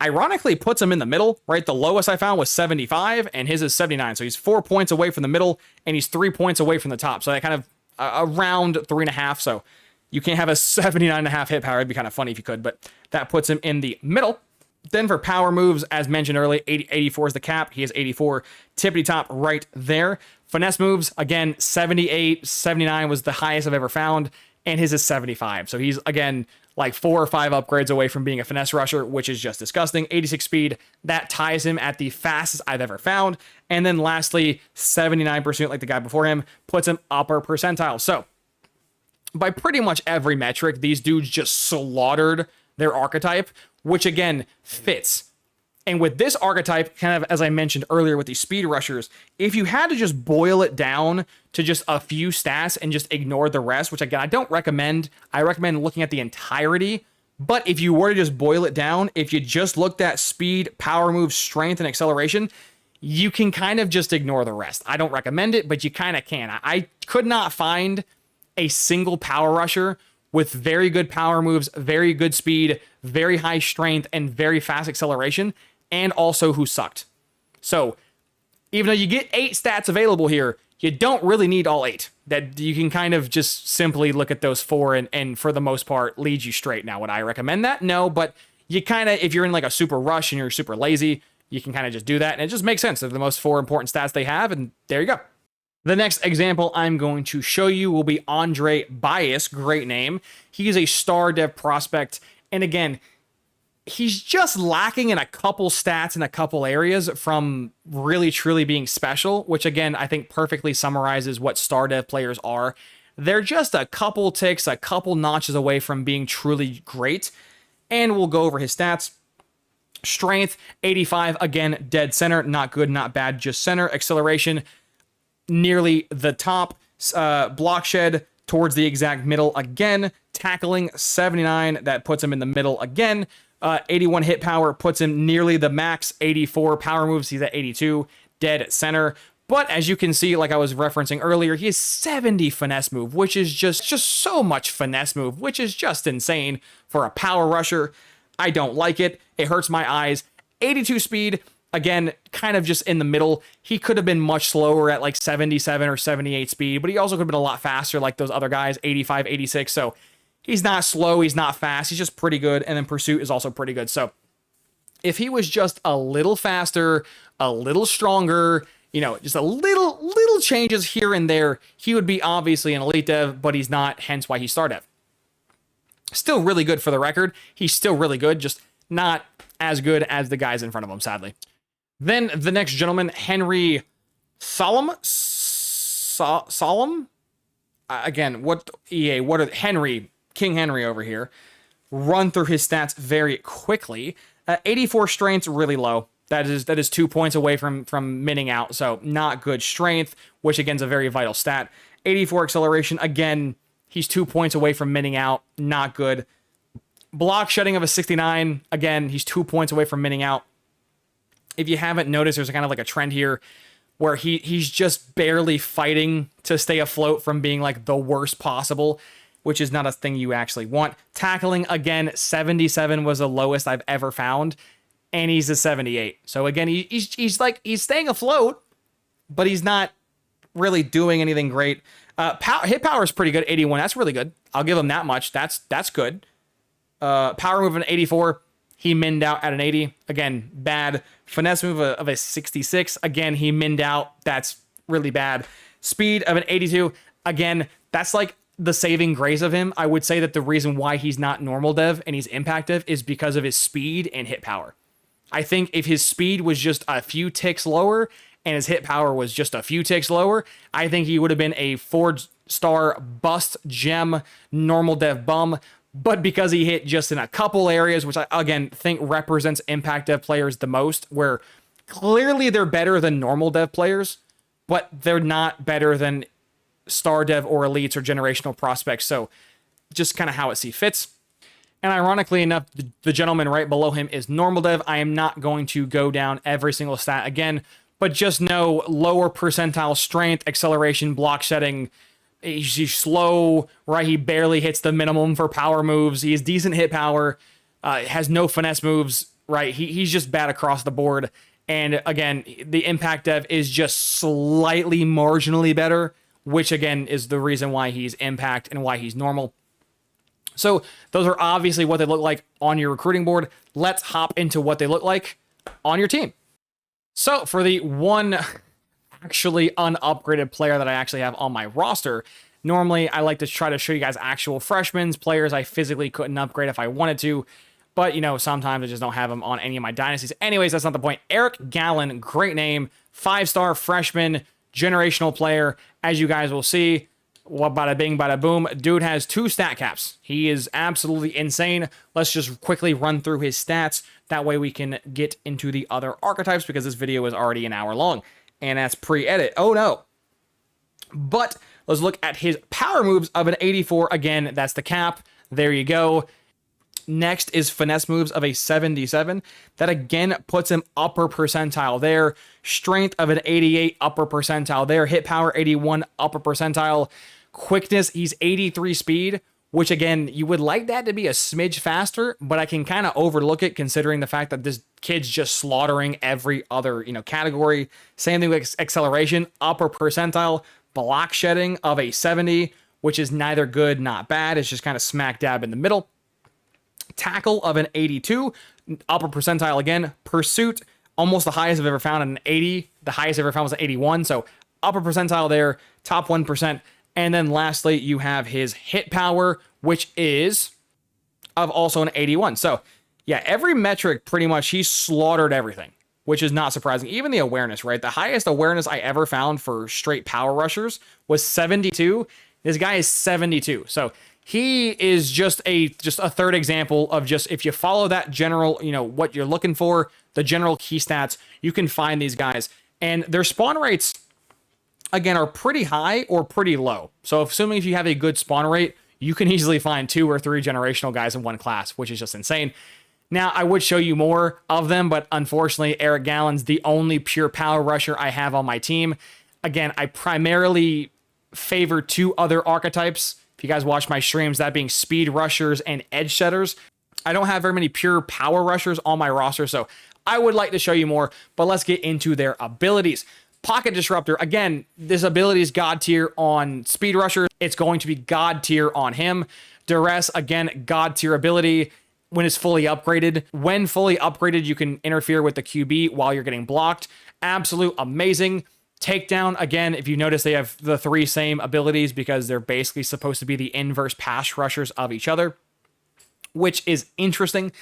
ironically puts him in the middle, right? The lowest I found was 75, and his is 79, so he's 4 points away from the middle, and he's 3 points away from the top, so that kind of around 3.5, so you can't have a 79.5 hit power. It'd be kind of funny if you could, but that puts him in the middle. Then for power moves, as mentioned earlier, 84 is the cap. He has 84, tippity top right there. Finesse moves, again, 78, 79 was the highest I've ever found, and his is 75. So he's, again, like 4 or 5 upgrades away from being a finesse rusher, which is just disgusting. 86 speed, that ties him at the fastest I've ever found. And then lastly, 79%, like the guy before him, puts him upper percentile. So by pretty much every metric, these dudes just slaughtered their archetype, which again fits. And with this archetype, kind of as I mentioned earlier with these speed rushers, if you had to just boil it down to just a few stats and just ignore the rest, which again, I don't recommend. I recommend looking at the entirety. But if you were to just boil it down, if you just looked at speed, power moves, strength, and acceleration, you can kind of just ignore the rest. I don't recommend it, but you kind of can. I could not find a single power rusher with very good power moves, very good speed, very high strength, and very fast acceleration, and also who sucked. So even though you get 8 stats available here, you don't really need all 8. That you can kind of just simply look at those 4 and for the most part lead you straight. Now, would I recommend that? No, but you kind of, if you're in like a super rush and you're super lazy, you can kind of just do that, and it just makes sense. They're the most 4 important stats they have, and there you go. The next example I'm going to show you will be Andre Bias. Great name. He is a star dev prospect. And again, he's just lacking in a couple stats in a couple areas from really truly being special, which again, I think perfectly summarizes what star dev players are. They're just a couple ticks, a couple notches away from being truly great. And we'll go over his stats. Strength, 85, again, dead center, not good, not bad, just center. Acceleration, nearly the top. Block shed, towards the exact middle again. Tackling, 79, that puts him in the middle again. 81 hit power puts him nearly the max. 84 power moves, he's at 82, dead center. But as you can see, like I was referencing earlier, he has 70 finesse move, which is just so much finesse move, which is just insane for a power rusher. I don't like it. It hurts my eyes. 82 speed, again, kind of just in the middle. He could have been much slower at like 77 or 78 speed, but he also could have been a lot faster like those other guys, 85, 86. So he's not slow, he's not fast, he's just pretty good. And then pursuit is also pretty good. So if he was just a little faster, a little stronger, you know, just a little changes here and there, he would be obviously an elite dev, but he's not, hence why he's star dev. Still really good for the record. He's still really good, just not as good as the guys in front of him, sadly. Then the next gentleman, Henry Solomon. Again, what are Henry, King Henry over here. Run through his stats very quickly. 84 strength's really low. That is 2 points away from minning out, so not good strength, which again is a very vital stat. 84 acceleration, again, he's 2 points away from minning out, not good. Block shedding of a 69, again, he's 2 points away from minning out. If you haven't noticed, there's kind of like a trend here where he's just barely fighting to stay afloat from being like the worst possible, which is not a thing you actually want. Tackling, again, 77 was the lowest I've ever found. And he's a 78. So again, he's staying afloat, but he's not really doing anything great. Hit power is pretty good, 81. That's really good. I'll give him that much. That's good. Power move of an 84. He minned out at an 80. Again, bad. Finesse move of a 66. Again, he minned out. That's really bad. Speed of an 82. Again, that's like the saving grace of him. I would say that the reason why he's not normal dev and he's impact dev is because of his speed and hit power. I think if his speed was just a few ticks lower and his hit power was just a few ticks lower, I think he would have been a 4-star bust gem normal dev bum. But because he hit just in a couple areas, which I, again, think represents impact dev players the most, where clearly they're better than normal dev players, but they're not better than star dev or elites or generational prospects. So just kind of how it see fits. And ironically enough, the gentleman right below him is normal dev. I am not going to go down every single stat again, but just know lower percentile strength, acceleration, block shedding. He's slow, right? He barely hits the minimum for power moves. He has decent hit power, has no finesse moves, right? He's just bad across the board. And again, the impact dev is just slightly marginally better, which again is the reason why he's impact and why he's normal. So those are obviously what they look like on your recruiting board. Let's hop into what they look like on your team. So for the one actually unupgraded player that I actually have on my roster, normally I like to try to show you guys actual freshmen, players I physically couldn't upgrade if I wanted to, but you know, sometimes I just don't have them on any of my dynasties. Anyways, that's not the point. Eric Gallen, great name, 5-star freshman, generational player, as you guys will see. What bada bing, bada boom. Dude has 2 stat caps. He is absolutely insane. Let's just quickly run through his stats. That way we can get into the other archetypes because this video is already an hour long. And that's pre-edit. Oh no. But let's look at his power moves of an 84. Again, that's the cap. There you go. Next is finesse moves of a 77. That again puts him upper percentile there. Strength of an 88, upper percentile there. Hit power 81, upper percentile. Quickness, he's 83 speed, which again, you would like that to be a smidge faster, but I can kind of overlook it considering the fact that this kid's just slaughtering every other, category. Same thing with acceleration, upper percentile. Block shedding of a 70, which is neither good, not bad. It's just kind of smack dab in the middle. Tackle of an 82, upper percentile again. Pursuit, almost the highest I've ever found, an 80. The highest I've ever found was an 81, so upper percentile there, top 1%. And then lastly, you have his hit power, which is of also an 81. So Yeah, every metric, pretty much, he slaughtered everything, which is not surprising. Even the awareness, right? The highest awareness I ever found for straight power rushers was 72. This guy is 72. So he is just a third example of just, if you follow that general, what you're looking for, the general key stats, you can find these guys. And their spawn rates, again, are pretty high or pretty low. So assuming if you have a good spawn rate, you can easily find 2 or 3 generational guys in one class, which is just insane. Now, I would show you more of them, but unfortunately, Eric Gallen's the only pure power rusher I have on my team. Again, I primarily favor 2 other archetypes. If you guys watch my streams, that being speed rushers and edge setters. I don't have very many pure power rushers on my roster, so I would like to show you more, but let's get into their abilities. Pocket Disruptor, again, this ability is God tier on speed rushers. It's going to be God tier on him. Duress, again, God tier ability when it's fully upgraded. When fully upgraded, you can interfere with the QB while you're getting blocked. Absolute amazing. Takedown, again, if you notice, they have the 3 same abilities because they're basically supposed to be the inverse pass rushers of each other, which is interesting.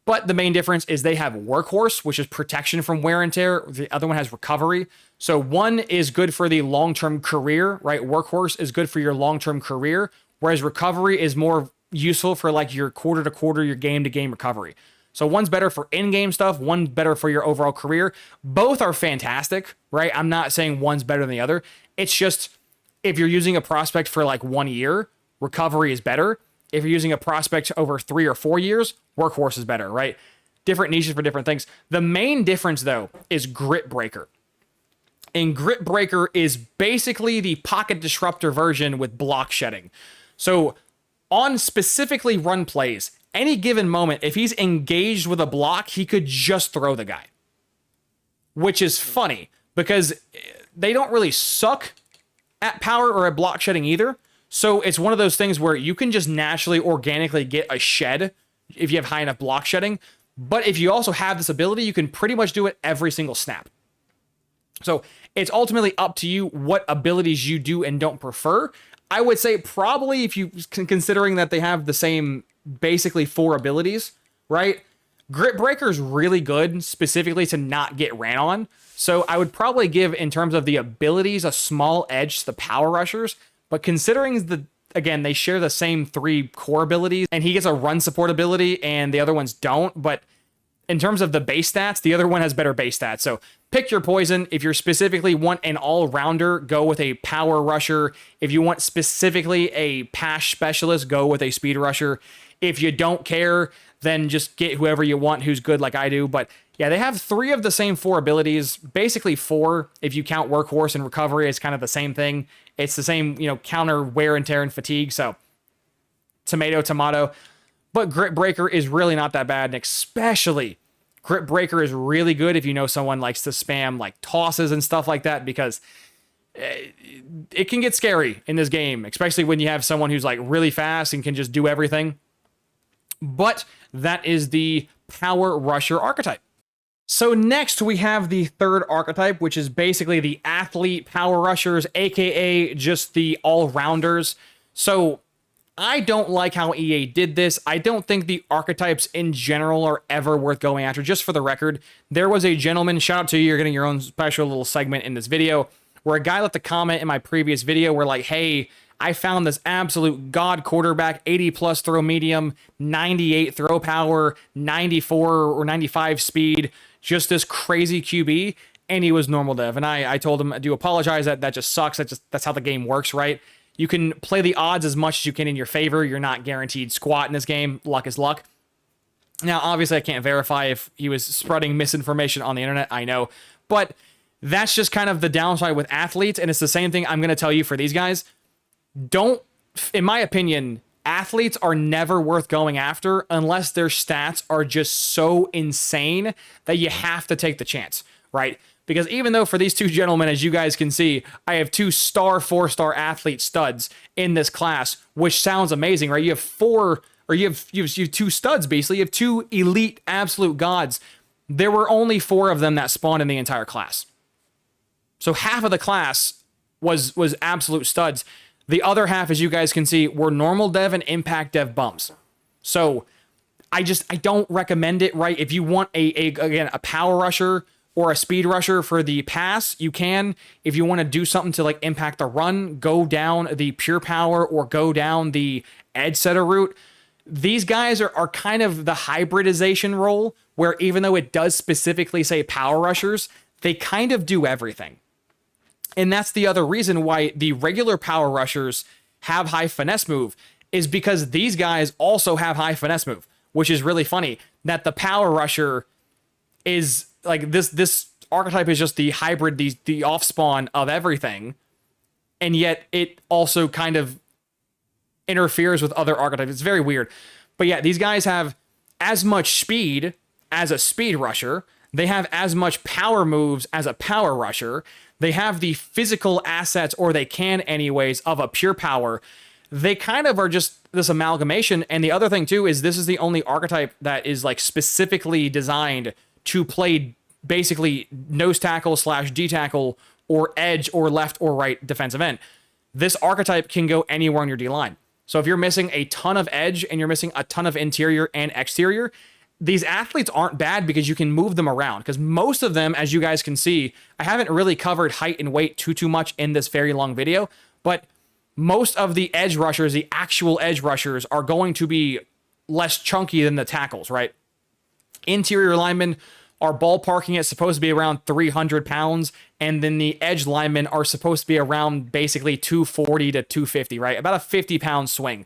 But the main difference is they have Workhorse, which is protection from wear and tear. The other one has Recovery. So one is good for the long-term career, right? Workhorse is good for your long-term career, whereas Recovery is more useful for like your quarter-to-quarter, your game-to-game recovery. So one's better for in-game stuff, one better for your overall career. Both are fantastic, right? I'm not saying one's better than the other. It's just if you're using a prospect for like 1 year, Recovery is better. If you're using a prospect over 3 or 4 years, Workhorse is better, right? Different niches for different things. The main difference, though, is Grit Breaker. And Grit Breaker is basically the Pocket Disruptor version with block shedding. So on specifically run plays, any given moment, if he's engaged with a block, he could just throw the guy. Which is funny, because they don't really suck at power or at block shedding either. So it's one of those things where you can just naturally, organically get a shed if you have high enough block shedding. But if you also have this ability, you can pretty much do it every single snap. So it's ultimately up to you what abilities you do and don't prefer. I would say probably, if you considering that they have the same basically 4 abilities, right? Grit Breaker is really good specifically to not get ran on. So I would probably give, in terms of the abilities, a small edge to the power rushers. But considering again, they share the same 3 core abilities, and he gets a run support ability and the other ones don't. But in terms of the base stats, the other one has better base stats. So pick your poison. If you specifically want an all-rounder, go with a power rusher. If you want specifically a pass specialist, go with a speed rusher. If you don't care, then just get whoever you want who's good like I do. But yeah, they have 3 of the same 4 abilities, basically 4 if you count Workhorse and Recovery. It's kind of the same thing. It's the same, counter wear and tear and fatigue. So tomato. But Grit Breaker is really not that bad. And especially Grit Breaker is really good if you know someone likes to spam like tosses and stuff like that, because it can get scary in this game, especially when you have someone who's like really fast and can just do everything. But that is the Power Rusher archetype. So next we have the third archetype, which is basically the Athlete Power Rushers, aka just the all-rounders. So I don't like how EA did this. I don't think the archetypes in general are ever worth going after. Just for the record, there was a gentleman, shout out to you, you're getting your own special little segment in this video, where a guy left a comment in my previous video where like, hey, I found this absolute god quarterback, 80 plus throw medium, 98 throw power, 94 or 95 speed, just this crazy QB, and he was normal dev. And I told him, I do apologize, that just sucks. That's how the game works, right? You can play the odds as much as you can in your favor. You're not guaranteed squat in this game. Luck is luck. Now, obviously, I can't verify if he was spreading misinformation on the internet. I know. But that's just kind of the downside with athletes. And it's the same thing I'm going to tell you for these guys. In my opinion, athletes are never worth going after unless their stats are just so insane that you have to take the chance, right? Because even though for these 2 gentlemen, as you guys can see, I have 2 4-star athlete studs in this class, which sounds amazing, right? You have 4, or you have 2 studs, basically. You have 2 elite absolute gods. There were only 4 of them that spawned in the entire class. So half of the class was absolute studs. The other half, as you guys can see, were normal dev and impact dev bumps. So I don't recommend it, right? If you want again, a power rusher or a speed rusher for the pass, you can. If you want to do something to like impact the run, go down the pure power or go down the edge setter route. These guys are kind of the hybridization role, where even though it does specifically say power rushers, they kind of do everything. And that's the other reason why the regular power rushers have high finesse move, is because these guys also have high finesse move, which is really funny that the power rusher is like this archetype is just the hybrid, the off spawn of everything. And yet it also kind of interferes with other archetypes. It's very weird. But yeah, these guys have as much speed as a speed rusher. They have as much power moves as a power rusher. They have the physical assets, or they can anyways, of a pure power. They kind of are just this amalgamation. And the other thing too is this is the only archetype that is like specifically designed to play basically nose tackle / D tackle or edge or left or right defensive end. This archetype can go anywhere on your D line. So if you're missing a ton of edge and you're missing a ton of interior and exterior, these athletes aren't bad because you can move them around. Because most of them, as you guys can see, I haven't really covered height and weight too much in this very long video, but most of the edge rushers, the actual edge rushers, are going to be less chunky than the tackles, right? Interior linemen are ballparking it supposed to be around 300 pounds, and then the edge linemen are supposed to be around basically 240 to 250, right? About a 50-pound swing.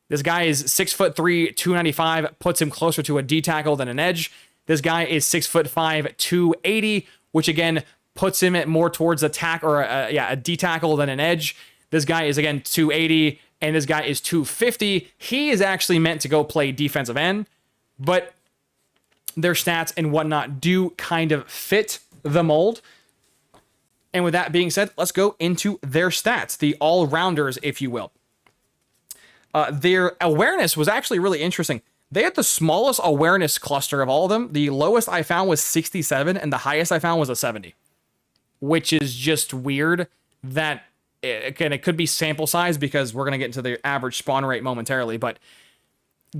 This guy is 6'3", 295, puts him closer to a D tackle than an edge. This guy is 6'5", 280, which again puts him at more towards a a D tackle than an edge. This guy is again 280, and this guy is 250. He is actually meant to go play defensive end, but their stats and whatnot do kind of fit the mold. And with that being said, let's go into their stats, the all-rounders, if you will. Their awareness was actually really interesting. They had the smallest awareness cluster of all of them. The lowest I found was 67, and the highest I found was a 70, which is just weird. That, again, it could be sample size because we're going to get into the average spawn rate momentarily, but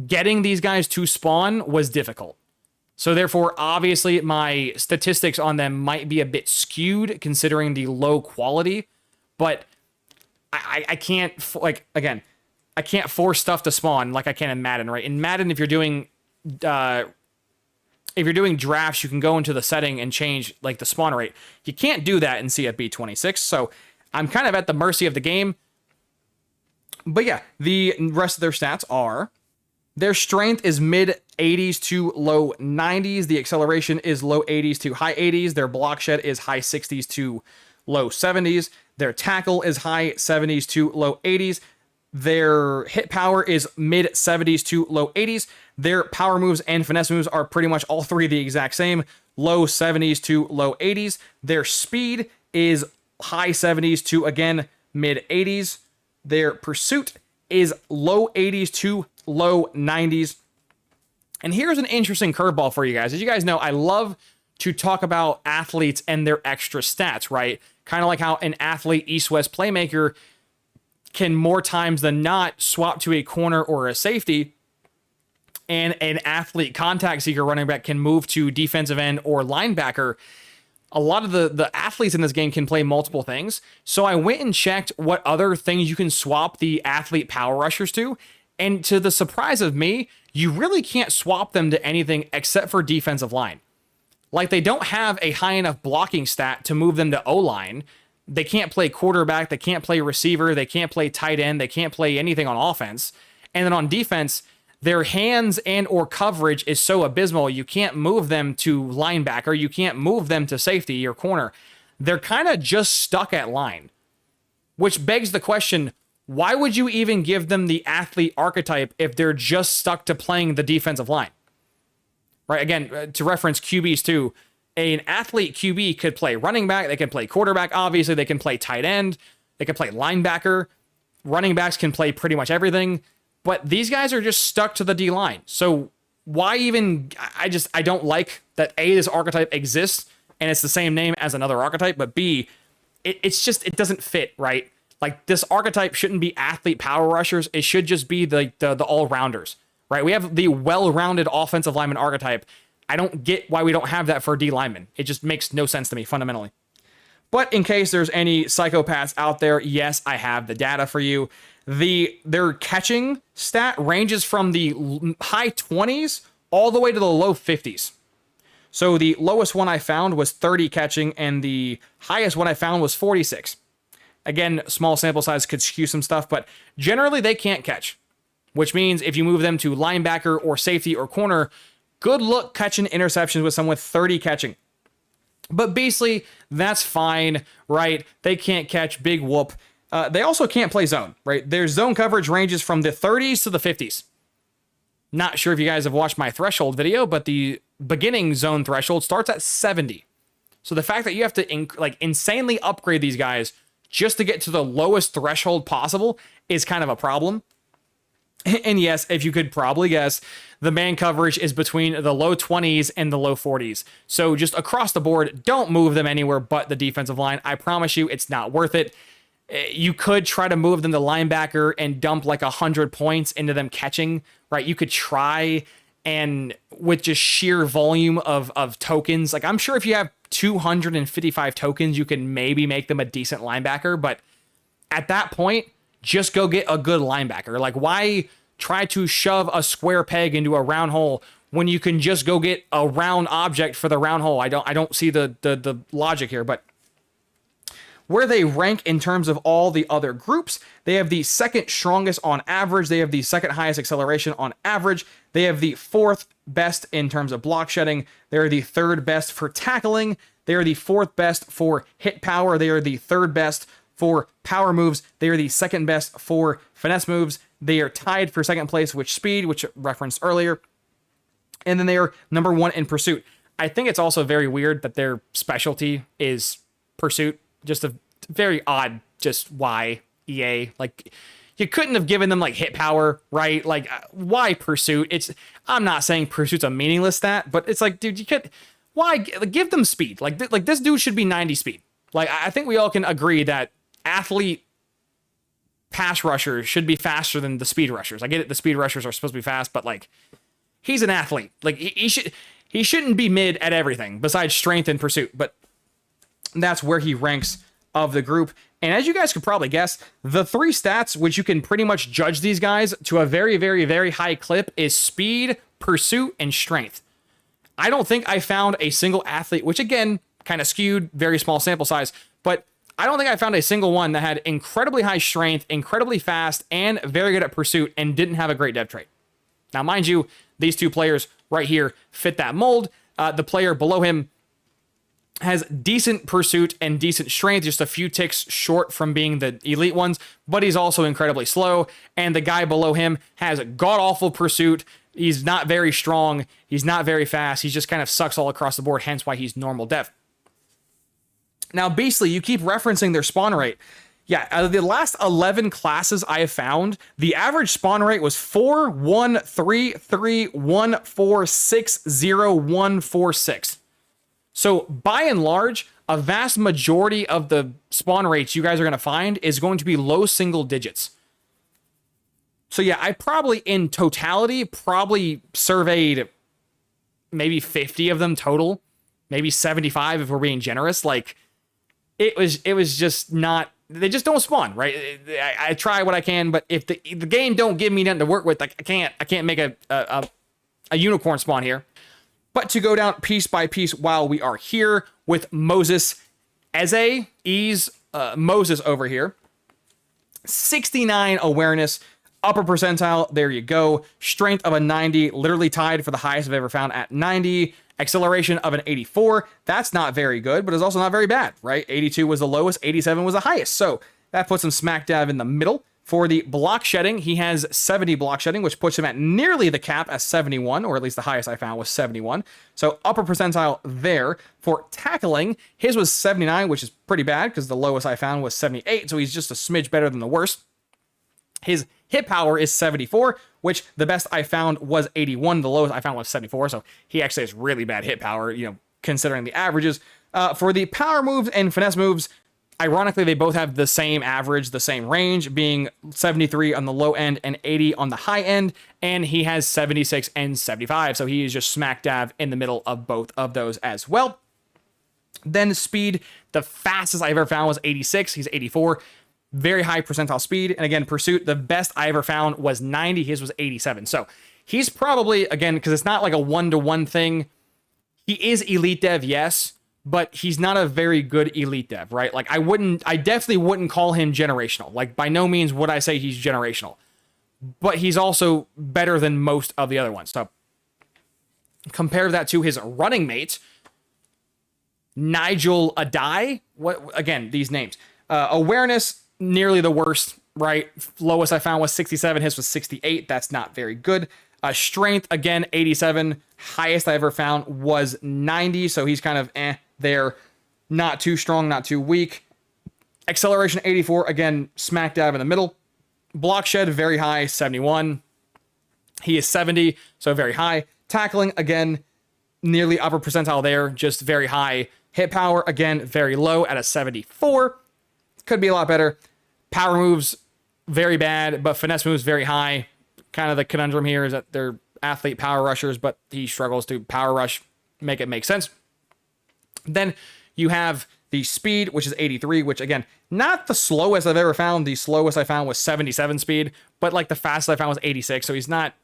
getting these guys to spawn was difficult. So therefore, obviously, my statistics on them might be a bit skewed considering the low quality, but I can't, like, again, I can't force stuff to spawn like I can in Madden, right? In Madden, if you're doing drafts, you can go into the setting and change like the spawn rate. You can't do that in CFB 26, so I'm kind of at the mercy of the game. But yeah, the rest of their stats are: their strength is mid 80s to low 90s. The acceleration is low 80s to high 80s. Their block shed is high 60s to low 70s. Their tackle is high 70s to low 80s. Their hit power is mid 70s to low 80s. Their power moves and finesse moves are pretty much all three the exact same, low 70s to low 80s. Their speed is high 70s to, again, mid 80s. Their pursuit is low 80s to low 90s. And here's an interesting curveball for you guys. As you guys know, I love to talk about athletes and their extra stats, right? Kind of like how an athlete east-west playmaker can more times than not swap to a corner or a safety, and an athlete contact seeker running back can move to defensive end or linebacker. A lot of the athletes in this game can play multiple things. So I went and checked what other things you can swap the athlete power rushers to. And to the surprise of me, you really can't swap them to anything except for defensive line. Like, they don't have a high enough blocking stat to move them to O-line. They can't play quarterback. They can't play receiver. They can't play tight end. They can't play anything on offense. And then on defense, their hands and or coverage is so abysmal, you can't move them to linebacker. You can't move them to safety or corner. They're kind of just stuck at line, which begs the question, why would you even give them the athlete archetype if they're just stuck to playing the defensive line? Right? Again, to reference QBs too, an athlete QB could play running back. They can play quarterback. Obviously, they can play tight end. They can play linebacker. Running backs can play pretty much everything. But these guys are just stuck to the D line. So why even? I don't like that A, this archetype exists and it's the same name as another archetype, but B, it doesn't fit, right? Like, this archetype shouldn't be athlete power rushers. It should just be the all-rounders, right? We have the well-rounded offensive lineman archetype. I don't get why we don't have that for D linemen. It just makes no sense to me fundamentally. But in case there's any psychopaths out there, yes, I have the data for you. Their catching stat ranges from the high 20s all the way to the low 50s. So the lowest one I found was 30 catching, and the highest one I found was 46. Again, small sample size could skew some stuff, but generally they can't catch, which means if you move them to linebacker or safety or corner, good luck catching interceptions with someone with 30 catching. But basically, that's fine, right? They can't catch, big whoop. They also can't play zone, right? Their zone coverage ranges from the 30s to the 50s. Not sure if you guys have watched my threshold video, but the beginning zone threshold starts at 70. So the fact that you have to insanely upgrade these guys just to get to the lowest threshold possible is kind of a problem. And yes, if you could probably guess, the man coverage is between the low 20s and the low 40s. So just across the board, don't move them anywhere but the defensive line. I promise you, it's not worth it. You could try to move them to linebacker and dump like 100 points into them catching, right? You could try, and with just sheer volume of tokens, like I'm sure if you have 255 tokens, you can maybe make them a decent linebacker. But at that point, just go get a good linebacker. Like, why try to shove a square peg into a round hole when you can just go get a round object for the round hole? I don't see the logic here. But where they rank in terms of all the other groups, they have the second strongest on average. They have the second highest acceleration on average. They have the fourth best in terms of block shedding. They're the third best for tackling. They are the fourth best for hit power. They are the third best for power moves. They are the second best for finesse moves. They are tied for second place with speed, which I referenced earlier. And then they are number one in pursuit. I think it's also very weird that their specialty is pursuit. Just a very odd, just why EA, like you couldn't have given them like hit power, right? Like why pursuit? I'm not saying pursuit's a meaningless stat, but it's like, dude, why give them speed? Like this dude should be 90 speed. Like I think we all can agree that athlete pass rushers should be faster than the speed rushers. I get it, the speed rushers are supposed to be fast, but like he's an athlete. Like he shouldn't be mid at everything besides strength and pursuit, but that's where he ranks of the group. And as you guys could probably guess, the three stats which you can pretty much judge these guys to a very, very, very high clip is speed, pursuit, and strength. I don't think I found a single athlete, which again, kind of skewed, very small sample size, but I don't think I found a single one that had incredibly high strength, incredibly fast, and very good at pursuit, and didn't have a great dev trait. Now, mind you, these two players right here fit that mold. The player below him has decent pursuit and decent strength, just a few ticks short from being the elite ones, but he's also incredibly slow. And the guy below him has god-awful pursuit. He's not very strong. He's not very fast. He just kind of sucks all across the board, hence why he's normal dev. Now, basically, you keep referencing their spawn rate. Yeah, out of the last 11 classes I have found, the average spawn rate was 41331460146. So by and large, a vast majority of the spawn rates you guys are going to find is going to be low single digits. So yeah, I probably in totality probably surveyed maybe 50 of them total, maybe 75 if we're being generous. Like it was just not, they just don't spawn, right? I try what I can, but if the game don't give me nothing to work with, like I can't make a unicorn spawn here. But to go down piece by piece while we are here with Moses Moses over here. 69 awareness, upper percentile, there you go. Strength of a 90, literally tied for the highest I've ever found at 90. Acceleration of an 84, that's not very good, but it's also not very bad, right? 82 was the lowest, 87 was the highest. So that puts him smack dab in the middle. For the block shedding, he has 70 block shedding, which puts him at nearly the cap at 71, or at least the highest I found was 71. So upper percentile there. For tackling, his was 79, which is pretty bad because the lowest I found was 78, so he's just a smidge better than the worst. His hit power is 74, which the best I found was 81. The lowest I found was 74, so he actually has really bad hit power, considering the averages. For the power moves and finesse moves, Ironically, they both have the same average, the same range, being 73 on the low end and 80 on the high end, and he has 76 and 75, so he is just smack dab in the middle of both of those as well. Then speed, the fastest I ever found was 86, he's 84, very high percentile speed, and again, pursuit, the best I ever found was 90, his was 87, so he's probably, again, because it's not like a one-to-one thing, he is elite dev, yes, but he's not a very good elite dev, right? Like I definitely wouldn't call him generational. Like by no means would I say he's generational, but he's also better than most of the other ones. So compare that to his running mate, Nigel Adai. What, again, these names, awareness, nearly the worst, right? Lowest I found was 67. His was 68. That's not very good. Strength, again, 87. Highest I ever found was 90. So he's kind of there. Not too strong, not too weak. Acceleration, 84. Again, smack dab in the middle. Block shed, very high, 71. He is 70, so very high. Tackling, again, nearly upper percentile there, just very high. Hit power, again, very low at a 74. Could be a lot better. Power moves, very bad, but finesse moves, very high. Kind of the conundrum here is that they're athlete power rushers, but he struggles to power rush, make it make sense. Then you have the speed, which is 83, which again, not the slowest I've ever found. The slowest I found was 77 speed, but like the fastest I found was 86. So he's not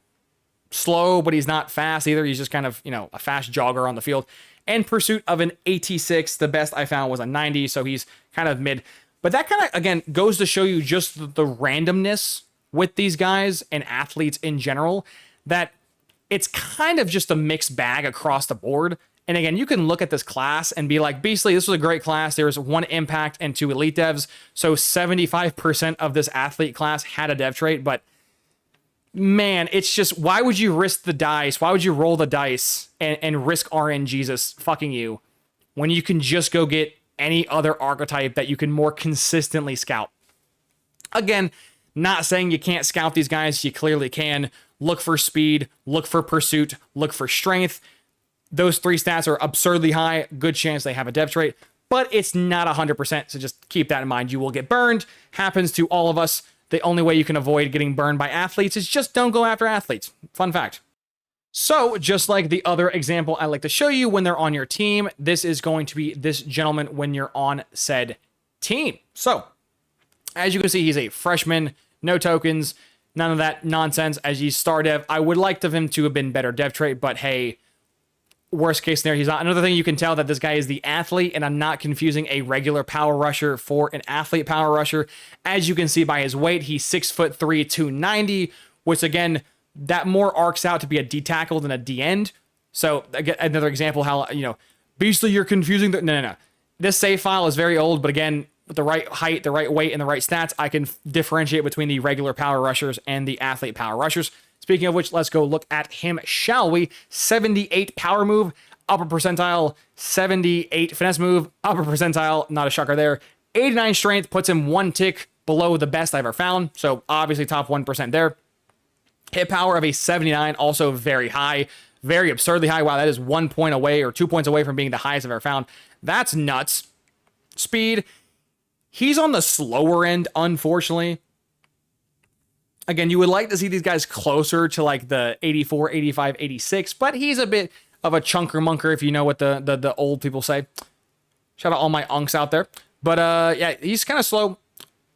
slow, but he's not fast either. He's just kind of, a fast jogger on the field. And pursuit of an 86, the best I found was a 90. So he's kind of mid, but that kind of, again, goes to show you just the randomness with these guys and athletes in general, that it's kind of just a mixed bag across the board. And again, you can look at this class and be like, Beastly, this was a great class. There was 1 impact and 2 elite devs. So 75% of this athlete class had a dev trait. But man, it's just, why would you risk the dice? Why would you roll the dice and risk RNGesus fucking you when you can just go get any other archetype that you can more consistently scout? Again, not saying you can't scout these guys. You clearly can. Look for speed, look for pursuit, look for strength. Those 3 stats are absurdly high. Good chance they have a dev trait, but it's not 100%. So just keep that in mind. You will get burned. Happens to all of us. The only way you can avoid getting burned by athletes is just don't go after athletes. Fun fact. So just like the other example I like to show you when they're on your team, this is going to be this gentleman when you're on said team. So as you can see, he's a freshman, no tokens, none of that nonsense. As he's star dev, I would like him to have been better dev trait, but hey, worst case scenario, he's not. Another thing you can tell that this guy is the athlete, and I'm not confusing a regular power rusher for an athlete power rusher. As you can see by his weight, he's 6'3", 290, which again, that more arcs out to be a D tackle than a D end. So again, another example how, Beastly, you're confusing the, no. This save file is very old, but again, with the right height, the right weight, and the right stats, I can differentiate between the regular power rushers and the athlete power rushers. Speaking of which, let's go look at him, shall we? 78 power move, upper percentile. 78 finesse move, upper percentile. Not a shocker there. 89 strength puts him 1 tick below the best I've ever found. So obviously top 1% there. Hit power of a 79, also very high. Very absurdly high. Wow, that is 1 point away or 2 points away from being the highest I've ever found. That's nuts. Speed, he's on the slower end, unfortunately. Again, you would like to see these guys closer to like the 84, 85, 86, but he's a bit of a chunker munker, if you know what the old people say. Shout out all my unks out there. But yeah, he's kind of slow.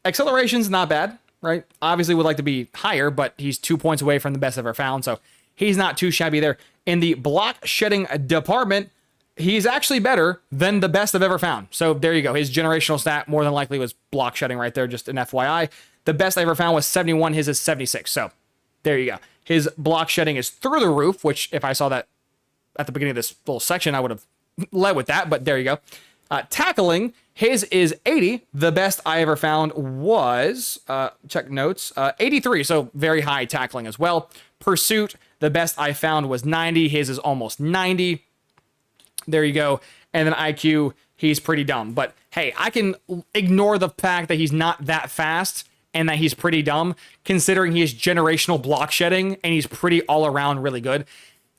Acceleration's not bad, right? Obviously would like to be higher, but he's 2 points away from the best I've ever found, so he's not too shabby there. In the block shedding department, he's actually better than the best I've ever found. So there you go. His generational stat more than likely was block shedding right there, just an FYI. The best I ever found was 71. His is 76. So there you go. His block shedding is through the roof, which if I saw that at the beginning of this little section, I would have led with that, but there you go. Tackling, his is 80. The best I ever found was, check notes, 83. So very high tackling as well. Pursuit, the best I found was 90. His is almost 90. There you go. And then IQ, he's pretty dumb. But hey, I can ignore the fact that he's not that fast and that he's pretty dumb, considering he is generational block shedding and he's pretty all around really good.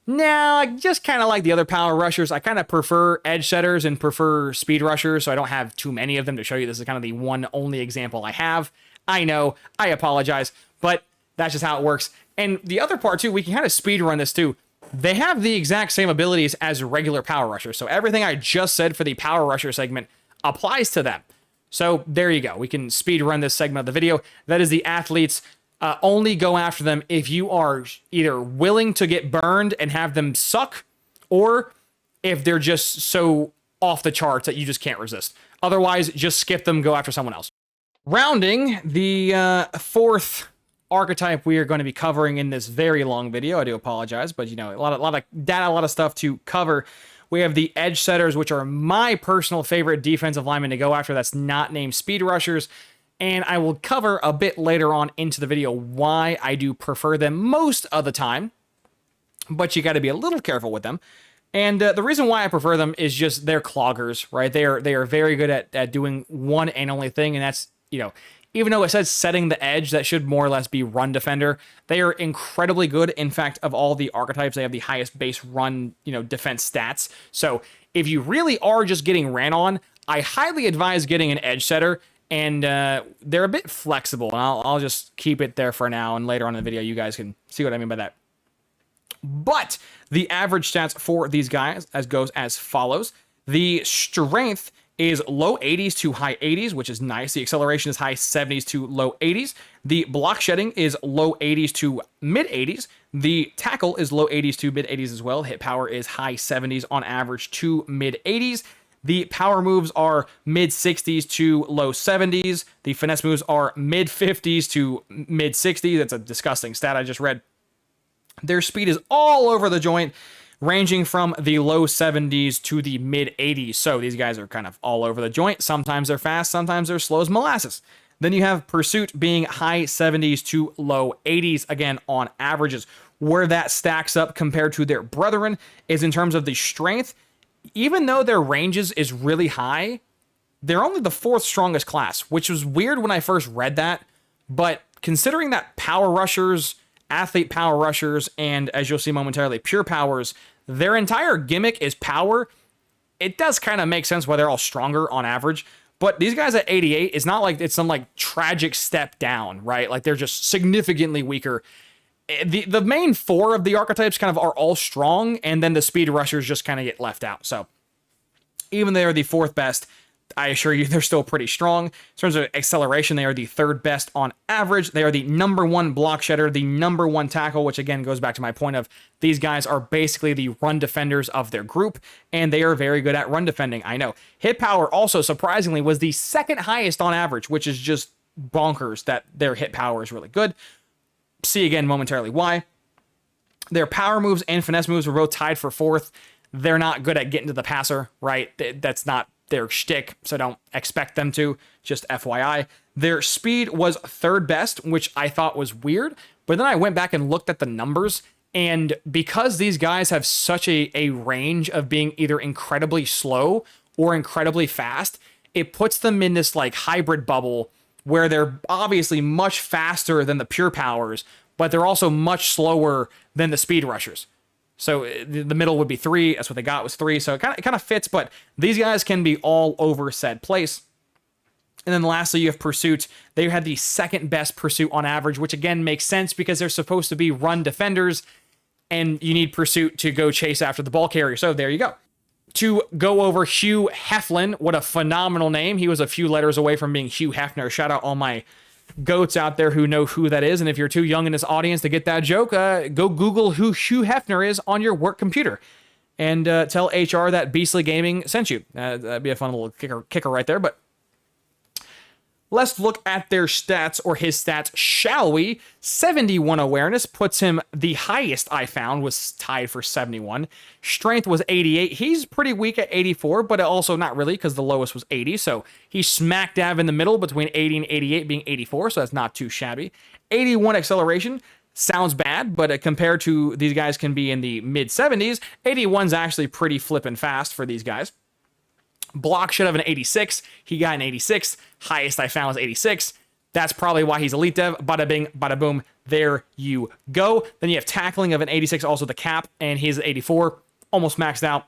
No, I just kind of like the other power rushers. I kind of prefer edge setters and prefer speed rushers, so I don't have too many of them to show you. This is kind of the one only example I have. I know, I apologize, but that's just how it works. And the other part too, we can kind of speed run this too. They have the exact same abilities as regular power rushers, so everything I just said for the power rusher segment applies to them. So there you go. We can speed run this segment of the video. That is the athletes. Only go after them if you are either willing to get burned and have them suck, or if they're just so off the charts that you just can't resist. Otherwise, just skip them, go after someone else. Rounding the fourth archetype we are going to be covering in this very long video. I do apologize, but you know, a lot of data, a lot of stuff to cover. We have the edge setters, which are my personal favorite defensive linemen to go after. That's not named speed rushers. And I will cover a bit later on into the video why I do prefer them most of the time, but you got to be a little careful with them. And the reason why I prefer them is just they're cloggers, right? They are very good at doing one and only thing, and that's, you know, even though it says setting the edge, that should more or less be run defender. They are incredibly good. In fact, of all the archetypes, they have the highest base run, you know, defense stats. So if you really are just getting ran on, I highly advise getting an edge setter. And they're a bit flexible, and I'll just keep it there for now, and later on in the video, you guys can see what I mean by that. But the average stats for these guys goes as follows. The strength is low 80s to high 80s, which is nice. The acceleration is high 70s to low 80s. The block shedding is low 80s to mid 80s. The tackle is low 80s to mid 80s as well. Hit power is high 70s on average to mid 80s. The power moves are mid 60s to low 70s. The finesse moves are mid 50s to mid 60s. That's a disgusting stat I just read. Their speed is all over the joint, ranging from the low 70s to the mid 80s. So these guys are kind of all over the joint. Sometimes they're fast, sometimes they're slow as molasses. Then you have pursuit being high 70s to low 80s, again, on averages. Where that stacks up compared to their brethren is in terms of the strength. Even though their ranges is really high, they're only the fourth strongest class, which was weird when I first read that. But considering that power rushers, athlete power rushers, and as you'll see momentarily, pure powers, their entire gimmick is power, it does kind of make sense why they're all stronger on average. But these guys at 88, it's not like it's some like tragic step down, right? Like they're just significantly weaker. The main four of the archetypes kind of are all strong, and then the speed rushers just kind of get left out. So even though they're the fourth best, I assure you they're still pretty strong. In terms of acceleration, they are the third best on average. They are the number one block shedder, the number one tackle, which again goes back to my point of these guys are basically the run defenders of their group, and they are very good at run defending. I know. Hit power also, surprisingly, was the second highest on average, which is just bonkers that their hit power is really good. See again momentarily why. Their power moves and finesse moves were both tied for fourth. They're not good at getting to the passer, right? That's not their shtick, so don't expect them to. Just FYI. Their speed was third best, which I thought was weird, but then I went back and looked at the numbers, and because these guys have such a range of being either incredibly slow or incredibly fast, it puts them in this like hybrid bubble where they're obviously much faster than the pure powers, but they're also much slower than the speed rushers. So the middle would be 3. That's what they got was 3. So it kind of fits, but these guys can be all over said place. And then lastly, you have pursuit. They had the second best pursuit on average, which again makes sense because they're supposed to be run defenders, and you need pursuit to go chase after the ball carrier. So there you go. To go over Hugh Heflin, what a phenomenal name. He was a few letters away from being Hugh Hefner. Shout out all my goats out there who know who that is. And if you're too young in this audience to get that joke, go Google who Hugh Hefner is on your work computer and tell HR that Beastly Gaming sent you. That'd be a fun little kicker right there. But let's look at their stats, or his stats, shall we? 71 awareness puts him the highest I found, was tied for 71. Strength was 88. He's pretty weak at 84, but also not really because the lowest was 80. So he's smack dab in the middle between 80 and 88 being 84, so that's not too shabby. 81 acceleration. Sounds bad, but compared to these guys can be in the mid 70s, 81's actually pretty flippin' fast for these guys. Block should have an 86. He got an 86. Highest I found was 86. That's probably why he's elite dev. Bada bing, bada boom. There you go. Then you have tackling of an 86, also the cap, and he's 84, almost maxed out.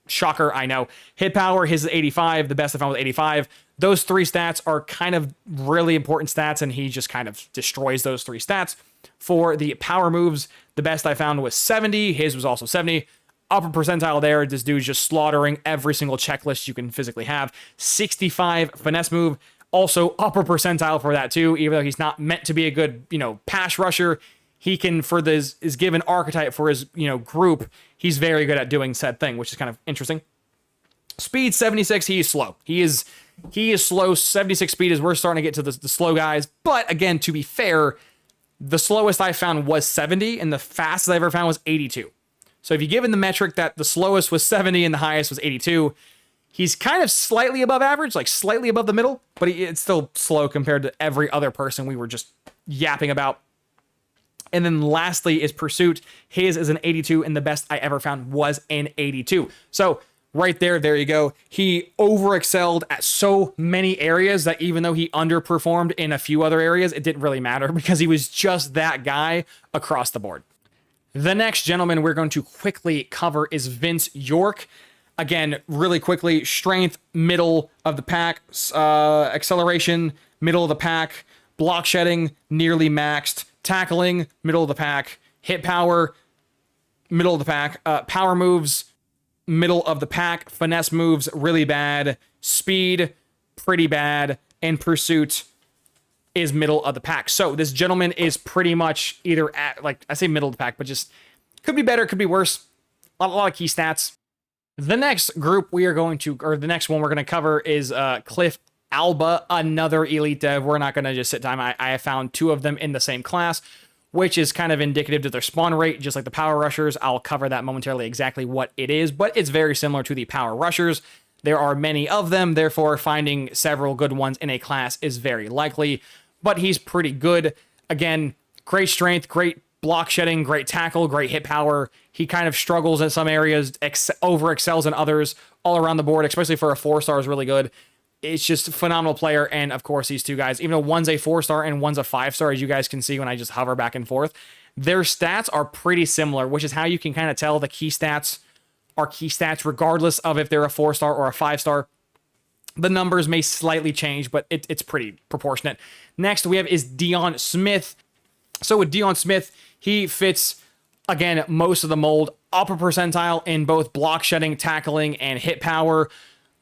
Shocker, I know. Hit power, his is 85. The best I found was 85. Those three stats are kind of really important stats, and he just kind of destroys those three stats. For the power moves, the best I found was 70. His was also 70. Upper percentile there. This dude's just slaughtering every single checklist you can physically have. 65 finesse move. Also upper percentile for that too, even though he's not meant to be a good, pass rusher. He can, for this is given archetype for his, group, he's very good at doing said thing, which is kind of interesting. Speed 76, he is slow. He is slow. 76 speed is we're starting to get to the slow guys. But again, to be fair, the slowest I found was 70, and the fastest I ever found was 82. So if you give him the metric that the slowest was 70 and the highest was 82, he's kind of slightly above average, like slightly above the middle, but it's still slow compared to every other person we were just yapping about. And then lastly is Pursuit. His is an 82, and the best I ever found was an 82. So right there you go. He overexcelled at so many areas that even though he underperformed in a few other areas, it didn't really matter because he was just that guy across the board. The next gentleman we're going to quickly cover is Vince York. Again, really quickly, strength, middle of the pack, acceleration, middle of the pack, block shedding, nearly maxed, tackling, middle of the pack, hit power, middle of the pack, power moves, middle of the pack, finesse moves, really bad, speed, pretty bad, and pursuit is middle of the pack. So this gentleman is pretty much either at, like I say middle of the pack, but just could be better, could be worse. A lot of key stats. The next group we are going to, or the next one we're going to cover is Cliff Alba, another elite dev. We're not going to just sit time. I have found two of them in the same class, which is kind of indicative to their spawn rate, just like the power rushers. I'll cover that momentarily exactly what it is, but it's very similar to the power rushers. There are many of them, therefore finding several good ones in a class is very likely, but he's pretty good. Again, great strength, great block shedding, great tackle, great hit power. He kind of struggles in some areas, over excels in others, all around the board, especially for a 4-star is really good. It's just a phenomenal player, and of course these two guys, even though one's a 4-star and one's a 5-star, as you guys can see when I just hover back and forth, their stats are pretty similar, which is how you can kind of tell the key stats are key stats regardless of if they're a 4-star or a 5-star. The numbers may slightly change, but it's pretty proportionate. Next we have is Dion Smith. So with Dion Smith, he fits, again, most of the mold. Upper percentile in both block shedding, tackling, and hit power.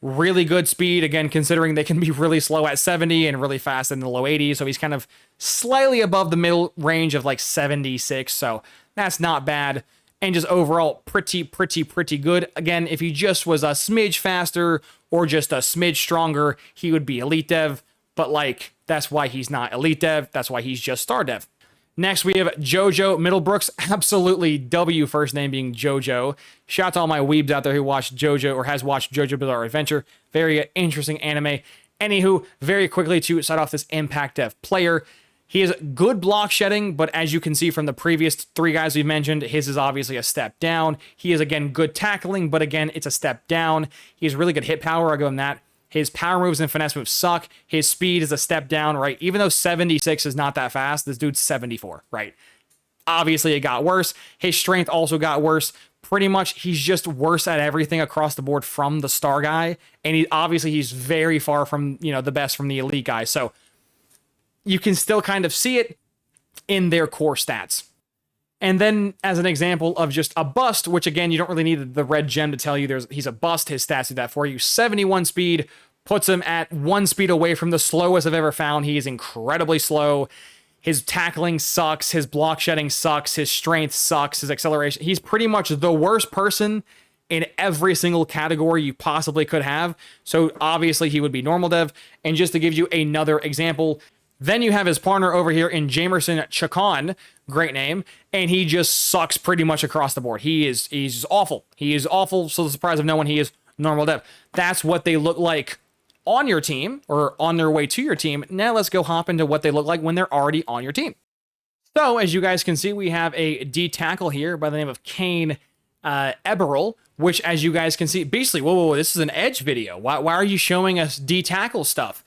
Really good speed, again, considering they can be really slow at 70 and really fast in the low 80s. So he's kind of slightly above the middle range of like 76. So that's not bad. And just overall pretty good. Again, if he just was a smidge faster or just a smidge stronger, he would be elite dev. But like, that's why he's not elite dev. That's why he's just star dev. Next, we have Jojo Middlebrooks. Absolutely W, first name being Jojo. Shout out to all my weebs out there who watched Jojo or has watched Jojo Bizarre Adventure. Very interesting anime. Anywho, very quickly to start off this impact dev player. He has good block shedding, but as you can see from the previous three guys we've mentioned, his is obviously a step down. He is, again, good tackling, but again, it's a step down. He has really good hit power. I'll give him that. His power moves and finesse moves suck. His speed is a step down, right? Even though 76 is not that fast, this dude's 74, right? Obviously, it got worse. His strength also got worse. Pretty much, he's just worse at everything across the board from the star guy. And he's very far from, the best from the elite guy. So you can still kind of see it in their core stats. And then as an example of just a bust, which again, you don't really need the red gem to tell you he's a bust. His stats do that for you. 71 speed puts him at 1 speed away from the slowest I've ever found. He is incredibly slow. His tackling sucks. His block shedding sucks. His strength sucks. His acceleration. He's pretty much the worst person in every single category you possibly could have. So obviously he would be normal dev. And just to give you another example, then you have his partner over here in Jamerson Chacon, great name, and he just sucks pretty much across the board. He's awful. He is awful, so the surprise of no one, he is normal dev. That's what they look like on your team, or on their way to your team. Now let's go hop into what they look like when they're already on your team. So, as you guys can see, we have a D-tackle here by the name of Kane Eberl, which, as you guys can see, basically, whoa, this is an Edge video. Why are you showing us D-tackle stuff?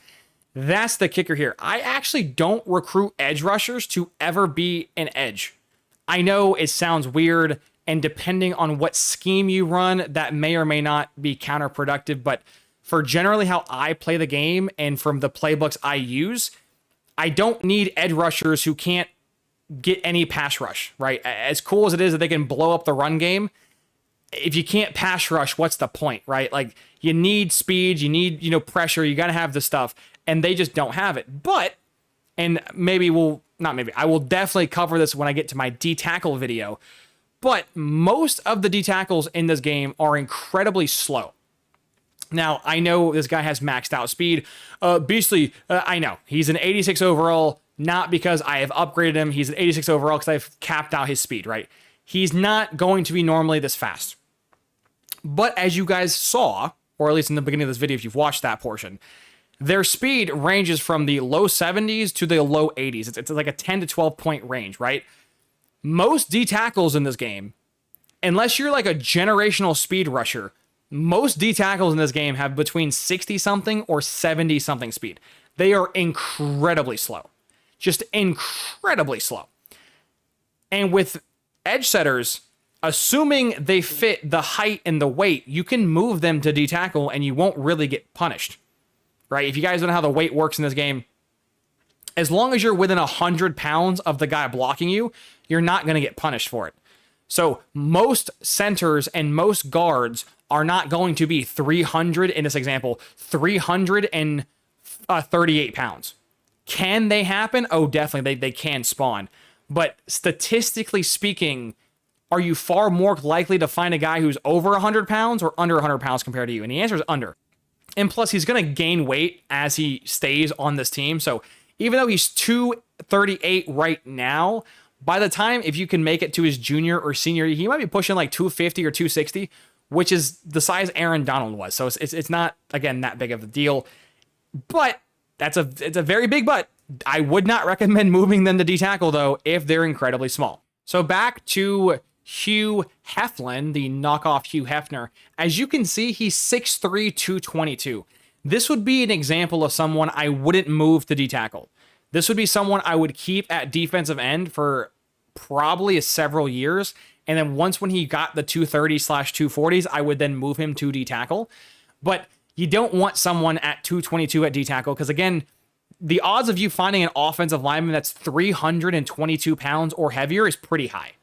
That's the kicker here. I actually don't recruit edge rushers to ever be an edge. I know it sounds weird, and depending on what scheme you run, that may or may not be counterproductive, but for generally how I play the game and from the playbooks I use, I don't need edge rushers who can't get any pass rush, right? As cool as it is that they can blow up the run game, if you can't pass rush, what's the point, right? Like, you need speed, you need, pressure, you got to have the stuff, and they just don't have it. But, and I will definitely cover this when I get to my D-tackle video, but most of the D-tackles in this game are incredibly slow. Now, I know this guy has maxed out speed. Beastly, I know. He's an 86 overall, not because I have upgraded him. He's an 86 overall because I've capped out his speed, right? He's not going to be normally this fast. But as you guys saw, or at least in the beginning of this video if you've watched that portion, their speed ranges from the low 70s to the low 80s. It's like a 10 to 12 point range, right? Most D tackles in this game, unless you're like a generational speed rusher, most D tackles in this game have between 60 something or 70 something speed. They are incredibly slow. Just incredibly slow. And with edge setters, assuming they fit the height and the weight, you can move them to D tackle and you won't really get punished, right? If you guys don't know how the weight works in this game, as long as you're within 100 pounds of the guy blocking you, you're not going to get punished for it. So most centers and most guards are not going to be 300, in this example, 338 pounds. Can they happen? Oh, definitely. They can spawn. But statistically speaking, are you far more likely to find a guy who's over 100 pounds or under 100 pounds compared to you? And the answer is under. And plus, he's going to gain weight as he stays on this team. So even though he's 238 right now, by the time, if you can make it to his junior or senior, he might be pushing like 250 or 260, which is the size Aaron Donald was. So it's not, again, that big of a deal. But it's a very big but. I would not recommend moving them to D-tackle, though, if they're incredibly small. So back to Hugh Heflin, the knockoff Hugh Hefner. As you can see, he's 6'3", 222. This would be an example of someone I wouldn't move to D-tackle. This would be someone I would keep at defensive end for probably several years. And then once when he got the 230/240s, I would then move him to D-tackle. But you don't want someone at 222 at D-tackle because, again, the odds of you finding an offensive lineman that's 322 pounds or heavier is pretty high.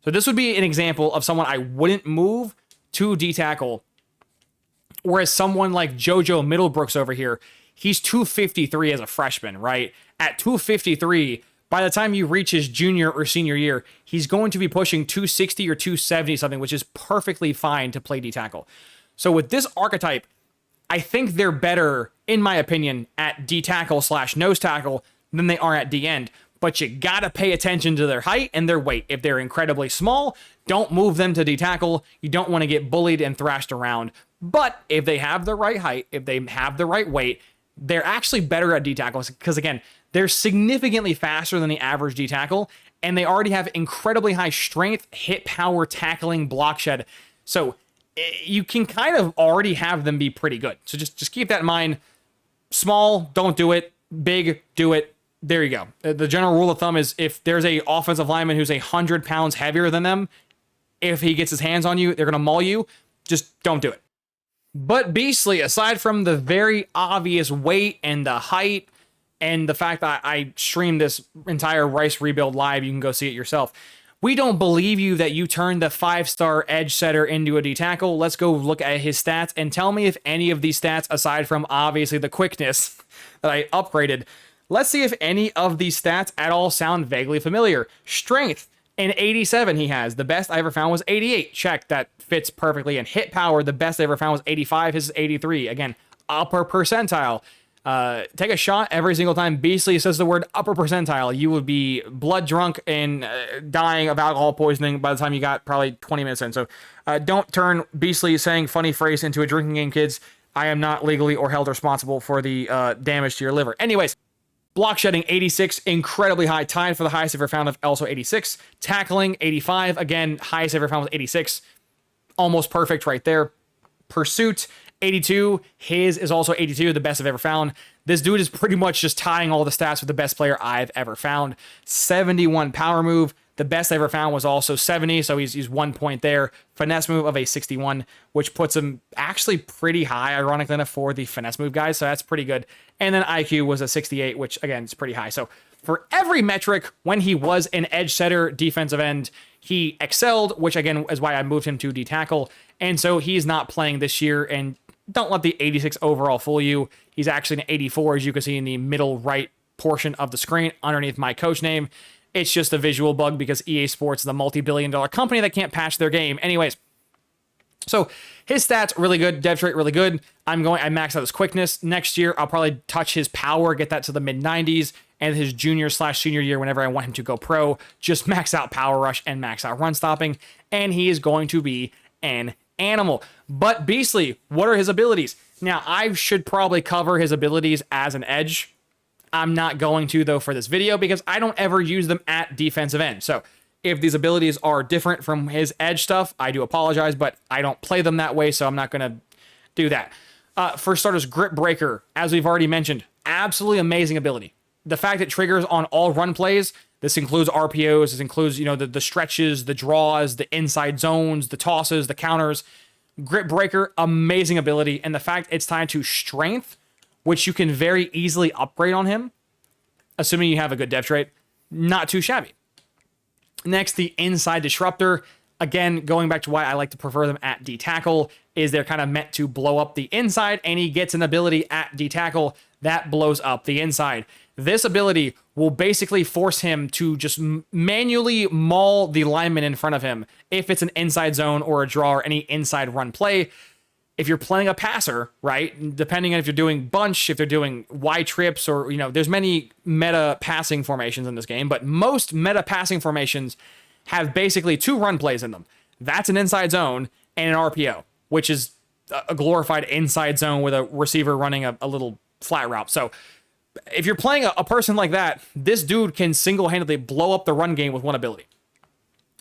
So this would be an example of someone I wouldn't move to D-tackle. Whereas someone like JoJo Middlebrooks over here, he's 253 as a freshman, right? At 253, by the time you reach his junior or senior year, he's going to be pushing 260 or 270 something, which is perfectly fine to play D-tackle. So with this archetype, I think they're better, in my opinion, at D-tackle/nose tackle than they are at D-end. But you gotta pay attention to their height and their weight. If they're incredibly small, don't move them to D-tackle. You don't want to get bullied and thrashed around. But if they have the right height, if they have the right weight, they're actually better at D-tackle because, again, they're significantly faster than the average D-tackle, and they already have incredibly high strength, hit power, tackling, block shed. So you can kind of already have them be pretty good. So just keep that in mind. Small, don't do it. Big, do it. There you go. The general rule of thumb is if there's a offensive lineman who's 100 pounds heavier than them, if he gets his hands on you, they're going to maul you. Just don't do it. But Beastly, aside from the very obvious weight and the height and the fact that I streamed this entire Rice rebuild live, you can go see it yourself. We don't believe you that you turned the 5-star edge setter into a D-tackle. Let's go look at his stats and tell me if any of these stats, aside from obviously the quickness that I upgraded, let's see if any of these stats at all sound vaguely familiar. Strength, an 87 he has. The best I ever found was 88. Check, that fits perfectly. And hit power, the best I ever found was 85. His is 83. Again, upper percentile. Take a shot every single time Beastly says the word upper percentile. You would be blood drunk and dying of alcohol poisoning by the time you got probably 20 minutes in. So don't turn Beastly saying funny phrase into a drinking game, kids. I am not legally or held responsible for the damage to your liver. Anyways, block shedding 86, incredibly high, tied for the highest ever found of also 86. Tackling 85, again, highest ever found was 86. Almost perfect right there. Pursuit 82, his is also 82, the best I've ever found. This dude is pretty much just tying all the stats with the best player I've ever found. 71 power move. The best I ever found was also 70, so he's 1 point there. Finesse move of a 61, which puts him actually pretty high, ironically enough, for the finesse move guys, so that's pretty good. And then IQ was a 68, which, again, is pretty high. So for every metric, when he was an edge setter, defensive end, he excelled, which, again, is why I moved him to D-tackle. And so he's not playing this year, and don't let the 86 overall fool you. He's actually an 84, as you can see in the middle right portion of the screen underneath my coach name. It's just a visual bug because EA Sports is a multi-billion-dollar company that can't patch their game. Anyways, so his stats really good, dev trait really good. I maxed out his quickness. Next year, I'll probably touch his power, get that to the mid-90s, and his junior/senior year, whenever I want him to go pro, just max out power rush and max out run stopping, and he is going to be an animal. But Beastly, what are his abilities? Now, I should probably cover his abilities as an edge. I'm not going to, though, for this video because I don't ever use them at defensive end. So if these abilities are different from his edge stuff, I do apologize, but I don't play them that way, so I'm not going to do that. For starters, Grip Breaker, as we've already mentioned, absolutely amazing ability. The fact it triggers on all run plays, this includes RPOs, this includes, the stretches, the draws, the inside zones, the tosses, the counters. Grip Breaker, amazing ability, and the fact it's tied to strength, which you can very easily upgrade on him, assuming you have a good dev trait, not too shabby. Next, the Inside Disruptor. Again, going back to why I like to prefer them at D-tackle, is they're kind of meant to blow up the inside, and he gets an ability at D-tackle that blows up the inside. This ability will basically force him to just manually maul the lineman in front of him if it's an inside zone or a draw or any inside run play. If you're playing a passer, right, depending on if you're doing bunch, if they're doing Y trips, or, there's many meta passing formations in this game, but most meta passing formations have basically two run plays in them. That's an inside zone and an RPO, which is a glorified inside zone with a receiver running a little flat route. So if you're playing a person like that, this dude can single-handedly blow up the run game with one ability.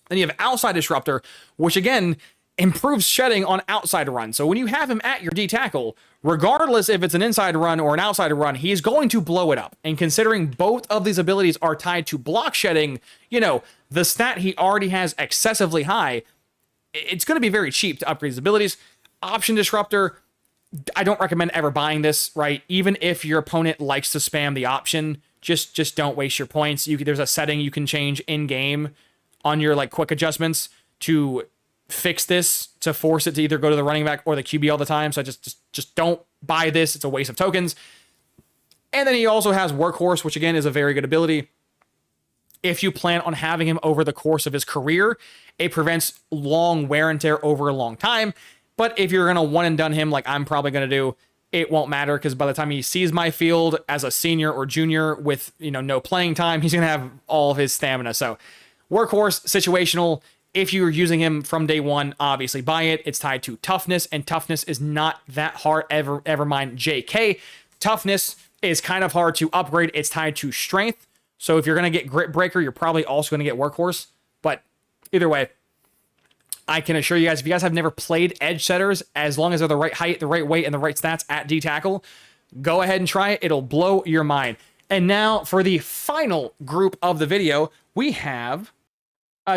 Then you have Outside Disruptor, which again improves shedding on outside run. So when you have him at your D-tackle, regardless if it's an inside run or an outside run, he's going to blow it up. And considering both of these abilities are tied to block shedding, the stat he already has excessively high, it's going to be very cheap to upgrade his abilities. Option Disruptor, I don't recommend ever buying this, right? Even if your opponent likes to spam the option, just don't waste your points. There's a setting you can change in-game on your quick adjustments to fix this, to force it to either go to the running back or the QB all the time. So just don't buy this. It's a waste of tokens. And then he also has Workhorse, which again is a very good ability. If you plan on having him over the course of his career, it prevents long wear and tear over a long time. But if you're going to one and done him like I'm probably going to do, it won't matter because by the time he sees my field as a senior or junior with, no playing time, he's going to have all of his stamina. So Workhorse, situational. If you're using him from day one, obviously buy it. It's tied to toughness, and toughness is not that hard. Ever mind JK. Toughness is kind of hard to upgrade. It's tied to strength. So if you're going to get Grip Breaker, you're probably also going to get Workhorse. But either way, I can assure you guys, if you guys have never played edge setters, as long as they're the right height, the right weight, and the right stats at D-tackle, go ahead and try it. It'll blow your mind. And now for the final group of the video, we have...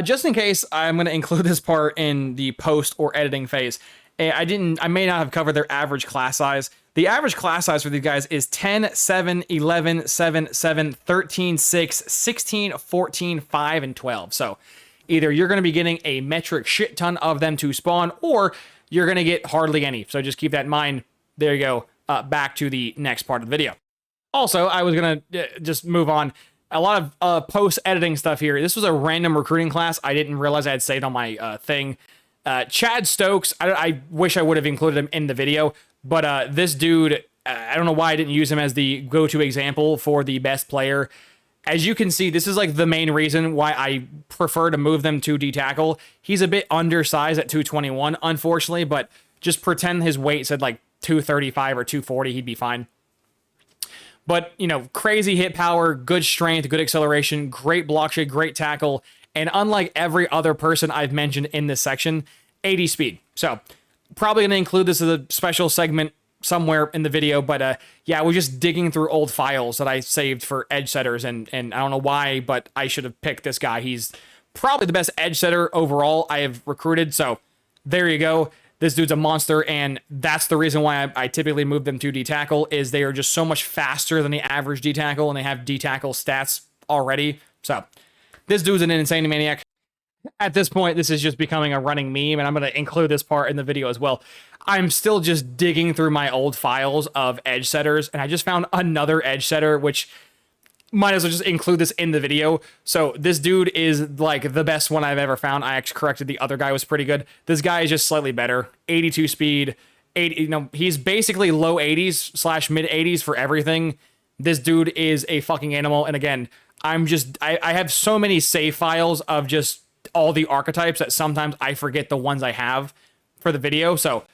just in case, I'm going to include this part in the post or editing phase. I may not have covered their average class size. The average class size for these guys is 10, 7, 11, 7, 7, 13, 6, 16, 14, 5, and 12. So either you're going to be getting a metric shit ton of them to spawn, or you're going to get hardly any. So just keep that in mind. There you go. Back to the next part of the video. Also, I was going to just move on. A lot of post-editing stuff here. This was a random recruiting class. I didn't realize I had saved on my thing. Chad Stokes, I wish I would have included him in the video, but this dude, I don't know why I didn't use him as the go-to example for the best player. As you can see, this is the main reason why I prefer to move them to D-tackle. He's a bit undersized at 221, unfortunately, but just pretend his weight said 235 or 240, he'd be fine. But, crazy hit power, good strength, good acceleration, great block shade, great tackle, and unlike every other person I've mentioned in this section, 80 speed. So, Probably going to include this as a special segment somewhere in the video, but yeah, we're just digging through old files that I saved for edge setters, and I don't know why, but I should have picked this guy. He's probably the best edge setter overall I have recruited, so there you go. This dude's a monster, and that's the reason why I typically move them to D-tackle, is they are just so much faster than the average D-tackle, and they have D-tackle stats already. So this dude's an insane maniac. At this point, this is just becoming a running meme, and I'm going to include this part in the video as well. I'm still just digging through my old files of edge setters, and I just found another edge setter, which might as well just include this in the video. So this dude is like the best one I've ever found. I actually corrected the other guy was pretty good. This guy is just slightly better. 82 speed, 80, he's basically low 80s slash mid 80s for everything. This dude is a fucking animal. And again, I have so many save files of just all the archetypes that sometimes I forget the ones I have for the video. So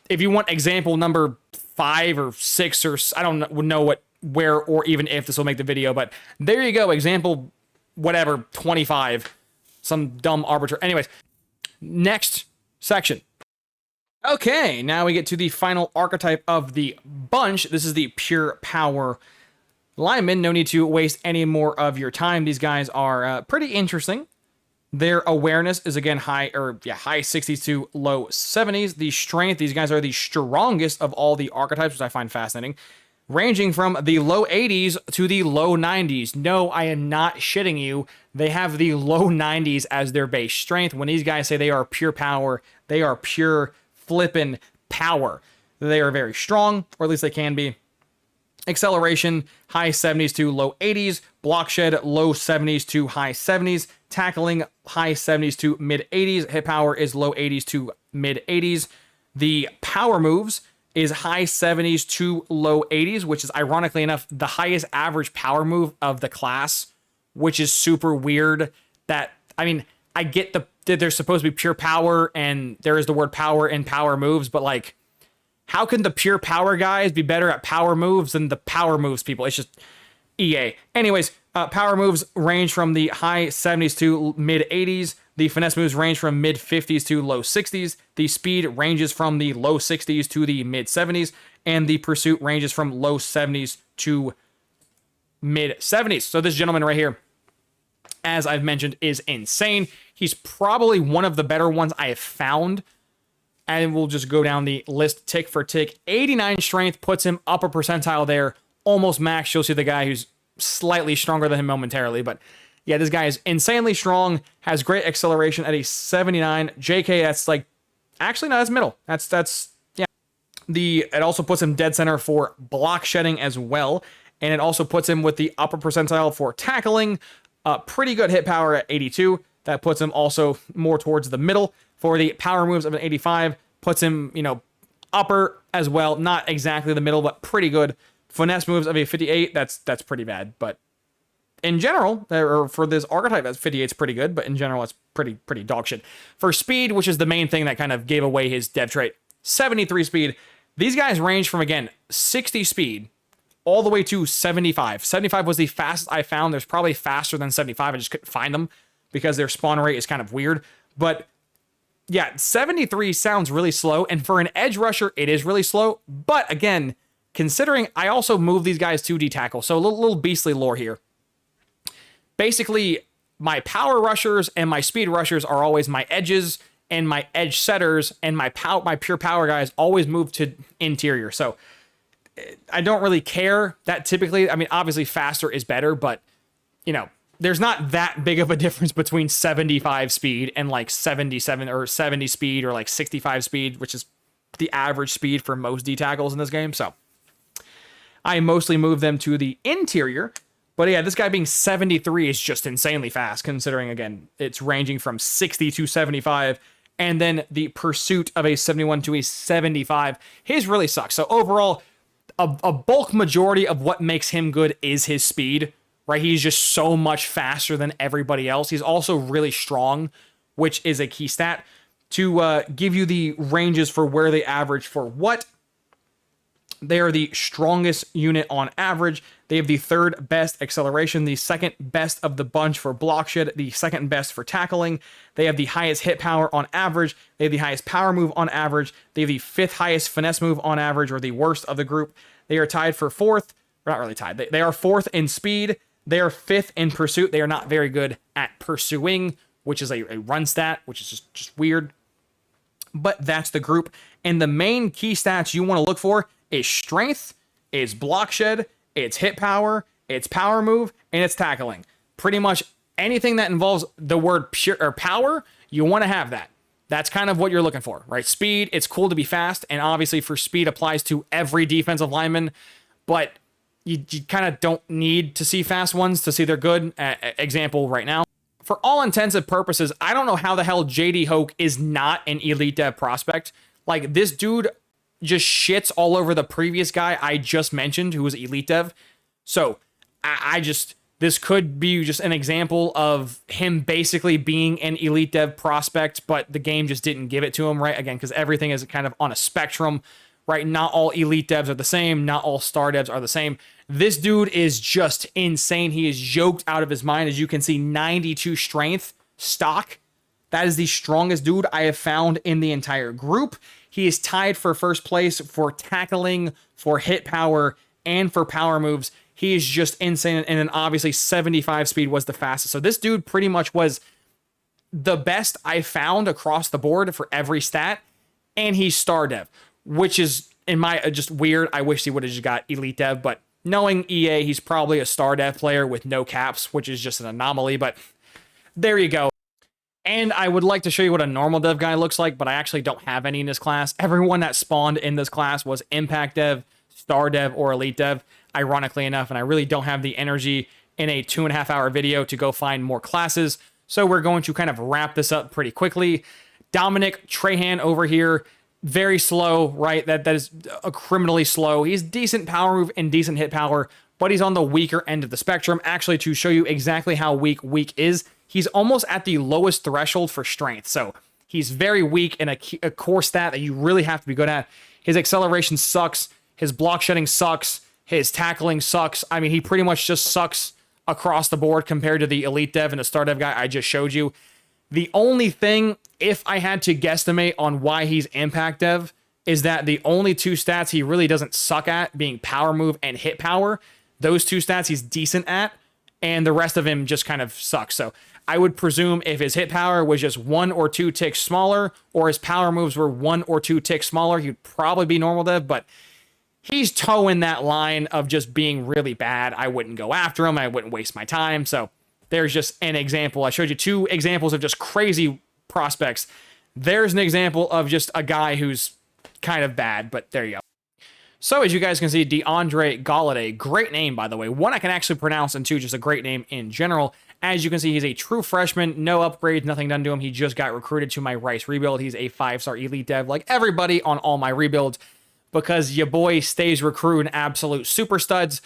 if you want example number 5 or 6 or I don't know where or even if this will make the video, but there you go. Example, whatever, 25, some dumb arbitrary. Anyways, next section. Okay, now we get to the final archetype of the bunch. This is the pure power lineman. No need to waste any more of your time. These guys are pretty interesting. Their awareness is again high 60s to low 70s. The strength, these guys are the strongest of all the archetypes, which I find fascinating, ranging from the low 80s to the low 90s. No, I am not shitting you. They have the low 90s as their base strength. When these guys say they are pure power, they are pure flippin' power. They are very strong, or at least they can be. Acceleration, high 70s to low 80s. Block shed, low 70s to high 70s. Tackling, high 70s to mid 80s. Hit power is low 80s to mid 80s. The power moves is high 70s to low 80s, which is ironically enough the highest average power move of the class, which is super weird. That, I mean, I get that they're supposed to be pure power and there is the word power in power moves, but like, how can the pure power guys be better at power moves than the power moves people? It's just EA. Anyways, power moves range from the high 70s to mid 80s. The finesse moves range from mid 50s to low 60s. The speed ranges from the low 60s to the mid 70s. And the pursuit ranges from low 70s to mid 70s. So this gentleman right here, as I've mentioned, is insane. He's probably one of the better ones I have found. And we'll just go down the list tick for tick. 89 strength puts him upper percentile there. Almost max. You'll see the guy who's slightly stronger than him momentarily. But yeah, this guy is insanely strong. Has great acceleration at a 79. JK, that's like... Actually, no, that's middle. That's yeah. It also puts him dead center for block shedding as well. And it also puts him with the upper percentile for tackling. Pretty good hit power at 82. That puts him also more towards the middle. For the power moves of an 85, puts him, upper as well. Not exactly the middle, but pretty good. Finesse moves of a 58, that's pretty bad. But in general, or for this archetype, that's 58 is pretty good. But in general, it's pretty dog shit. For speed, which is the main thing that kind of gave away his dev trait, 73 speed. These guys range from, again, 60 speed all the way to 75. 75 was the fastest I found. There's probably faster than 75. I just couldn't find them because their spawn rate is kind of weird. But yeah, 73 sounds really slow, and for an edge rusher, it is really slow. But again, considering I also move these guys to D-tackle, so a little beastly lore here. Basically, my power rushers and my speed rushers are always my edges, and my edge setters and my pure power guys always move to interior. So I don't really care that typically. I mean, obviously faster is better, but there's not that big of a difference between 75 speed and like 77 or 70 speed or like 65 speed, which is the average speed for most D-tackles in this game. So I mostly move them to the interior. But yeah, this guy being 73 is just insanely fast, considering, again, it's ranging from 60 to 75. And then the pursuit of a 71 to a 75. His really sucks. So overall, a bulk majority of what makes him good is his speed. Right, he's just so much faster than everybody else. He's also really strong, which is a key stat. To give you the ranges for where they average for what, They are the strongest unit on average. They have the third best acceleration, the second best of the bunch for block shed, the second best for tackling. They have the highest hit power on average. They have the highest power move on average. They have the fifth highest finesse move on average, or the worst of the group. They are tied for fourth. Not really tied. They are fourth in speed. They are fifth in pursuit. They are not very good at pursuing, which is a run stat, which is just weird. But that's the group. And the main key stats you want to look for is strength, is block shed, it's hit power, it's power move, and it's tackling. Pretty much anything that involves the word pure or power, you want to have that. That's kind of what you're looking for, right? Speed, it's cool to be fast, and obviously for speed applies to every defensive lineman, but you kind of don't need to see fast ones to see they're good. Example right now. For all intents and purposes, I don't know how the hell JD Hoke is not an elite dev prospect. Like, this dude just shits all over the previous guy I just mentioned who was elite dev. So this could be just an example of him basically being an elite dev prospect, but the game just didn't give it to him, right? Again, because everything is kind of on a spectrum, right? Not all elite devs are the same. Not all star devs are the same. This dude is just insane. He is yoked out of his mind. As you can see, 92 strength stock. That is the strongest dude I have found in the entire group. He is tied for first place for tackling, for hit power, and for power moves. He is just insane. And then obviously 75 speed was the fastest. So this dude pretty much was the best I found across the board for every stat. And he's star dev, which is in my just weird. I wish he would have just got elite dev, but knowing EA, he's probably a star dev player with no caps, which is just an anomaly, but there you go. And I would like to show you what a normal dev guy looks like, but I actually don't have any in this class. Everyone that spawned in this class was impact dev, star dev, or elite dev, ironically enough, and I really don't have the energy in a 2.5 hour video to go find more classes, so we're going to kind of wrap this up pretty quickly. Dominic Trahan over here, very slow, right? That is a criminally slow. He's decent power move and decent hit power, but he's on the weaker end of the spectrum. Actually, to show you exactly how weak is, he's almost at the lowest threshold for strength. So he's very weak in a core stat that you really have to be good at. His acceleration sucks. His block shedding sucks. His tackling sucks. I mean, he pretty much just sucks across the board compared to the elite dev and the star dev guy I just showed you. The only thing, if I had to guesstimate on why he's impact dev, is that the only two stats he really doesn't suck at, being power move and hit power, those two stats he's decent at, and the rest of him just kind of sucks. So I would presume if his hit power was just 1 or 2 ticks smaller, or his power moves were 1 or 2 ticks smaller, he'd probably be normal dev, but he's towing that line of just being really bad. I wouldn't go after him. I wouldn't waste my time. So there's just an example. I showed you 2 examples of just crazy prospects. There's an example of just a guy who's kind of bad, but there you go. So as you guys can see, DeAndre Galladay, great name, by the way. One I can actually pronounce, and 2, just a great name in general. As you can see, he's a true freshman, no upgrades, nothing done to him. He just got recruited to my Rice rebuild. He's a 5-star elite dev, like everybody on all my rebuilds, because your boy stays recruiting absolute super studs.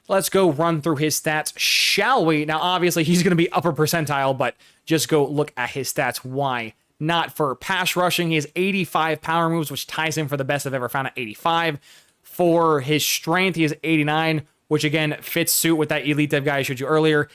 Let's go run through his stats, shall we? Now, obviously, he's going to be upper percentile, but just go look at his stats. Why not? For pass rushing, he has 85 power moves, which ties him for the best I've ever found at 85. For his strength, he has 89, which again fits suit with that elite dev guy I showed you earlier.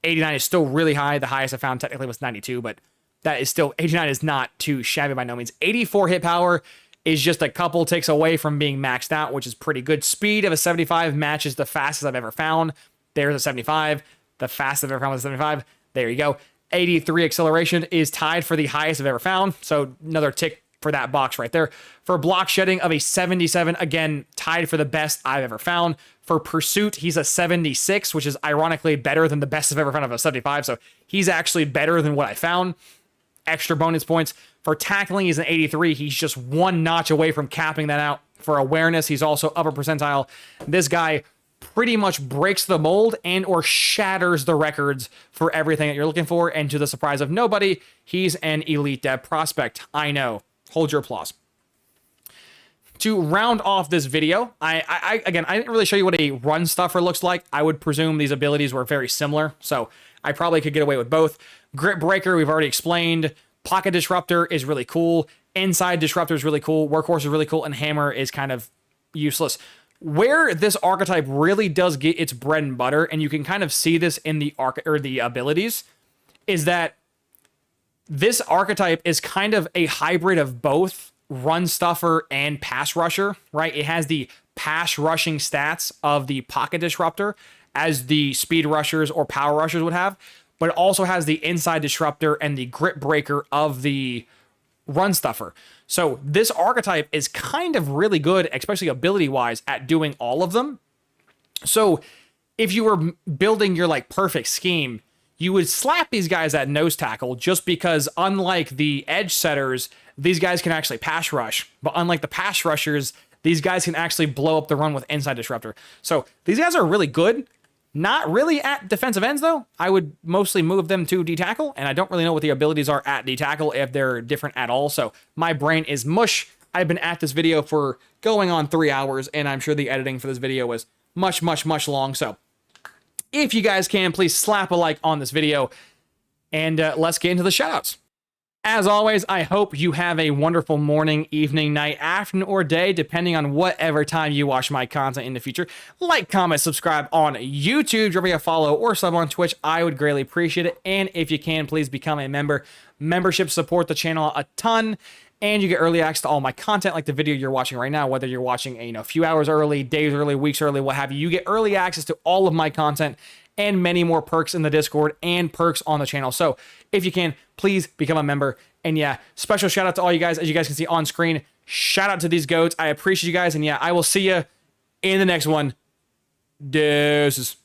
89 is still really high. The highest I found technically was 92, but that is still, 89 is not too shabby by no means. 84 hit power is just a couple ticks away from being maxed out, which is pretty good. Speed of a 75 matches the fastest I've ever found. There's a 75. The fastest I've ever found was a 75. There you go. 83 acceleration is tied for the highest I've ever found. So another tick for that box right there. For block shedding of a 77, again, tied for the best I've ever found. For pursuit, he's a 76, which is ironically better than the best I've ever found of a 75. So he's actually better than what I found. Extra bonus points. For tackling, he's an 83. He's just one notch away from capping that out. For awareness, he's also upper percentile. This guy pretty much breaks the mold and or shatters the records for everything that you're looking for. And to the surprise of nobody, he's an elite dev prospect. I know. Hold your applause. To round off this video, I didn't really show you what a run stuffer looks like. I would presume these abilities were very similar, so I probably could get away with both. Grip breaker, we've already explained. Pocket disruptor is really cool. Inside disruptor is really cool. Workhorse is really cool. And hammer is kind of, useless. Where this archetype really does get its bread and butter, and you can kind of see this in the the abilities, is that this archetype is kind of a hybrid of both run stuffer and pass rusher, right? It has the pass rushing stats of the pocket disruptor as the speed rushers or power rushers would have, but it also has the inside disruptor and the grip breaker of the run stuffer. So this archetype is kind of really good, especially ability wise, at doing all of them. So if you were building your like perfect scheme, you would slap these guys at nose tackle just because, unlike the edge setters, these guys can actually pass rush. But unlike the pass rushers, these guys can actually blow up the run with inside disruptor. So these guys are really good. Not really at defensive ends, though. I would mostly move them to D-tackle, and I don't really know what the abilities are at D-tackle, if they're different at all. So my brain is mush. I've been at this video for going on 3 hours, and I'm sure the editing for this video was much, much, much long. So if you guys can, please slap a like on this video, and let's get into the shoutouts. As always, I hope you have a wonderful morning, evening, night, afternoon, or day, depending on whatever time you watch my content in the future. Like, comment, subscribe on YouTube, drop me a follow or sub on Twitch. I would greatly appreciate it. And if you can, please become a member. Membership support the channel a ton, and you get early access to all my content, like the video you're watching right now, whether you're watching a few hours early, days early, weeks early, what have you. You get early access to all of my content and many more perks in the Discord and perks on the channel. So if you can, please become a member. And yeah, special shout out to all you guys, as you guys can see on screen. Shout out to these goats. I appreciate you guys. And yeah, I will see you in the next one. Deuces.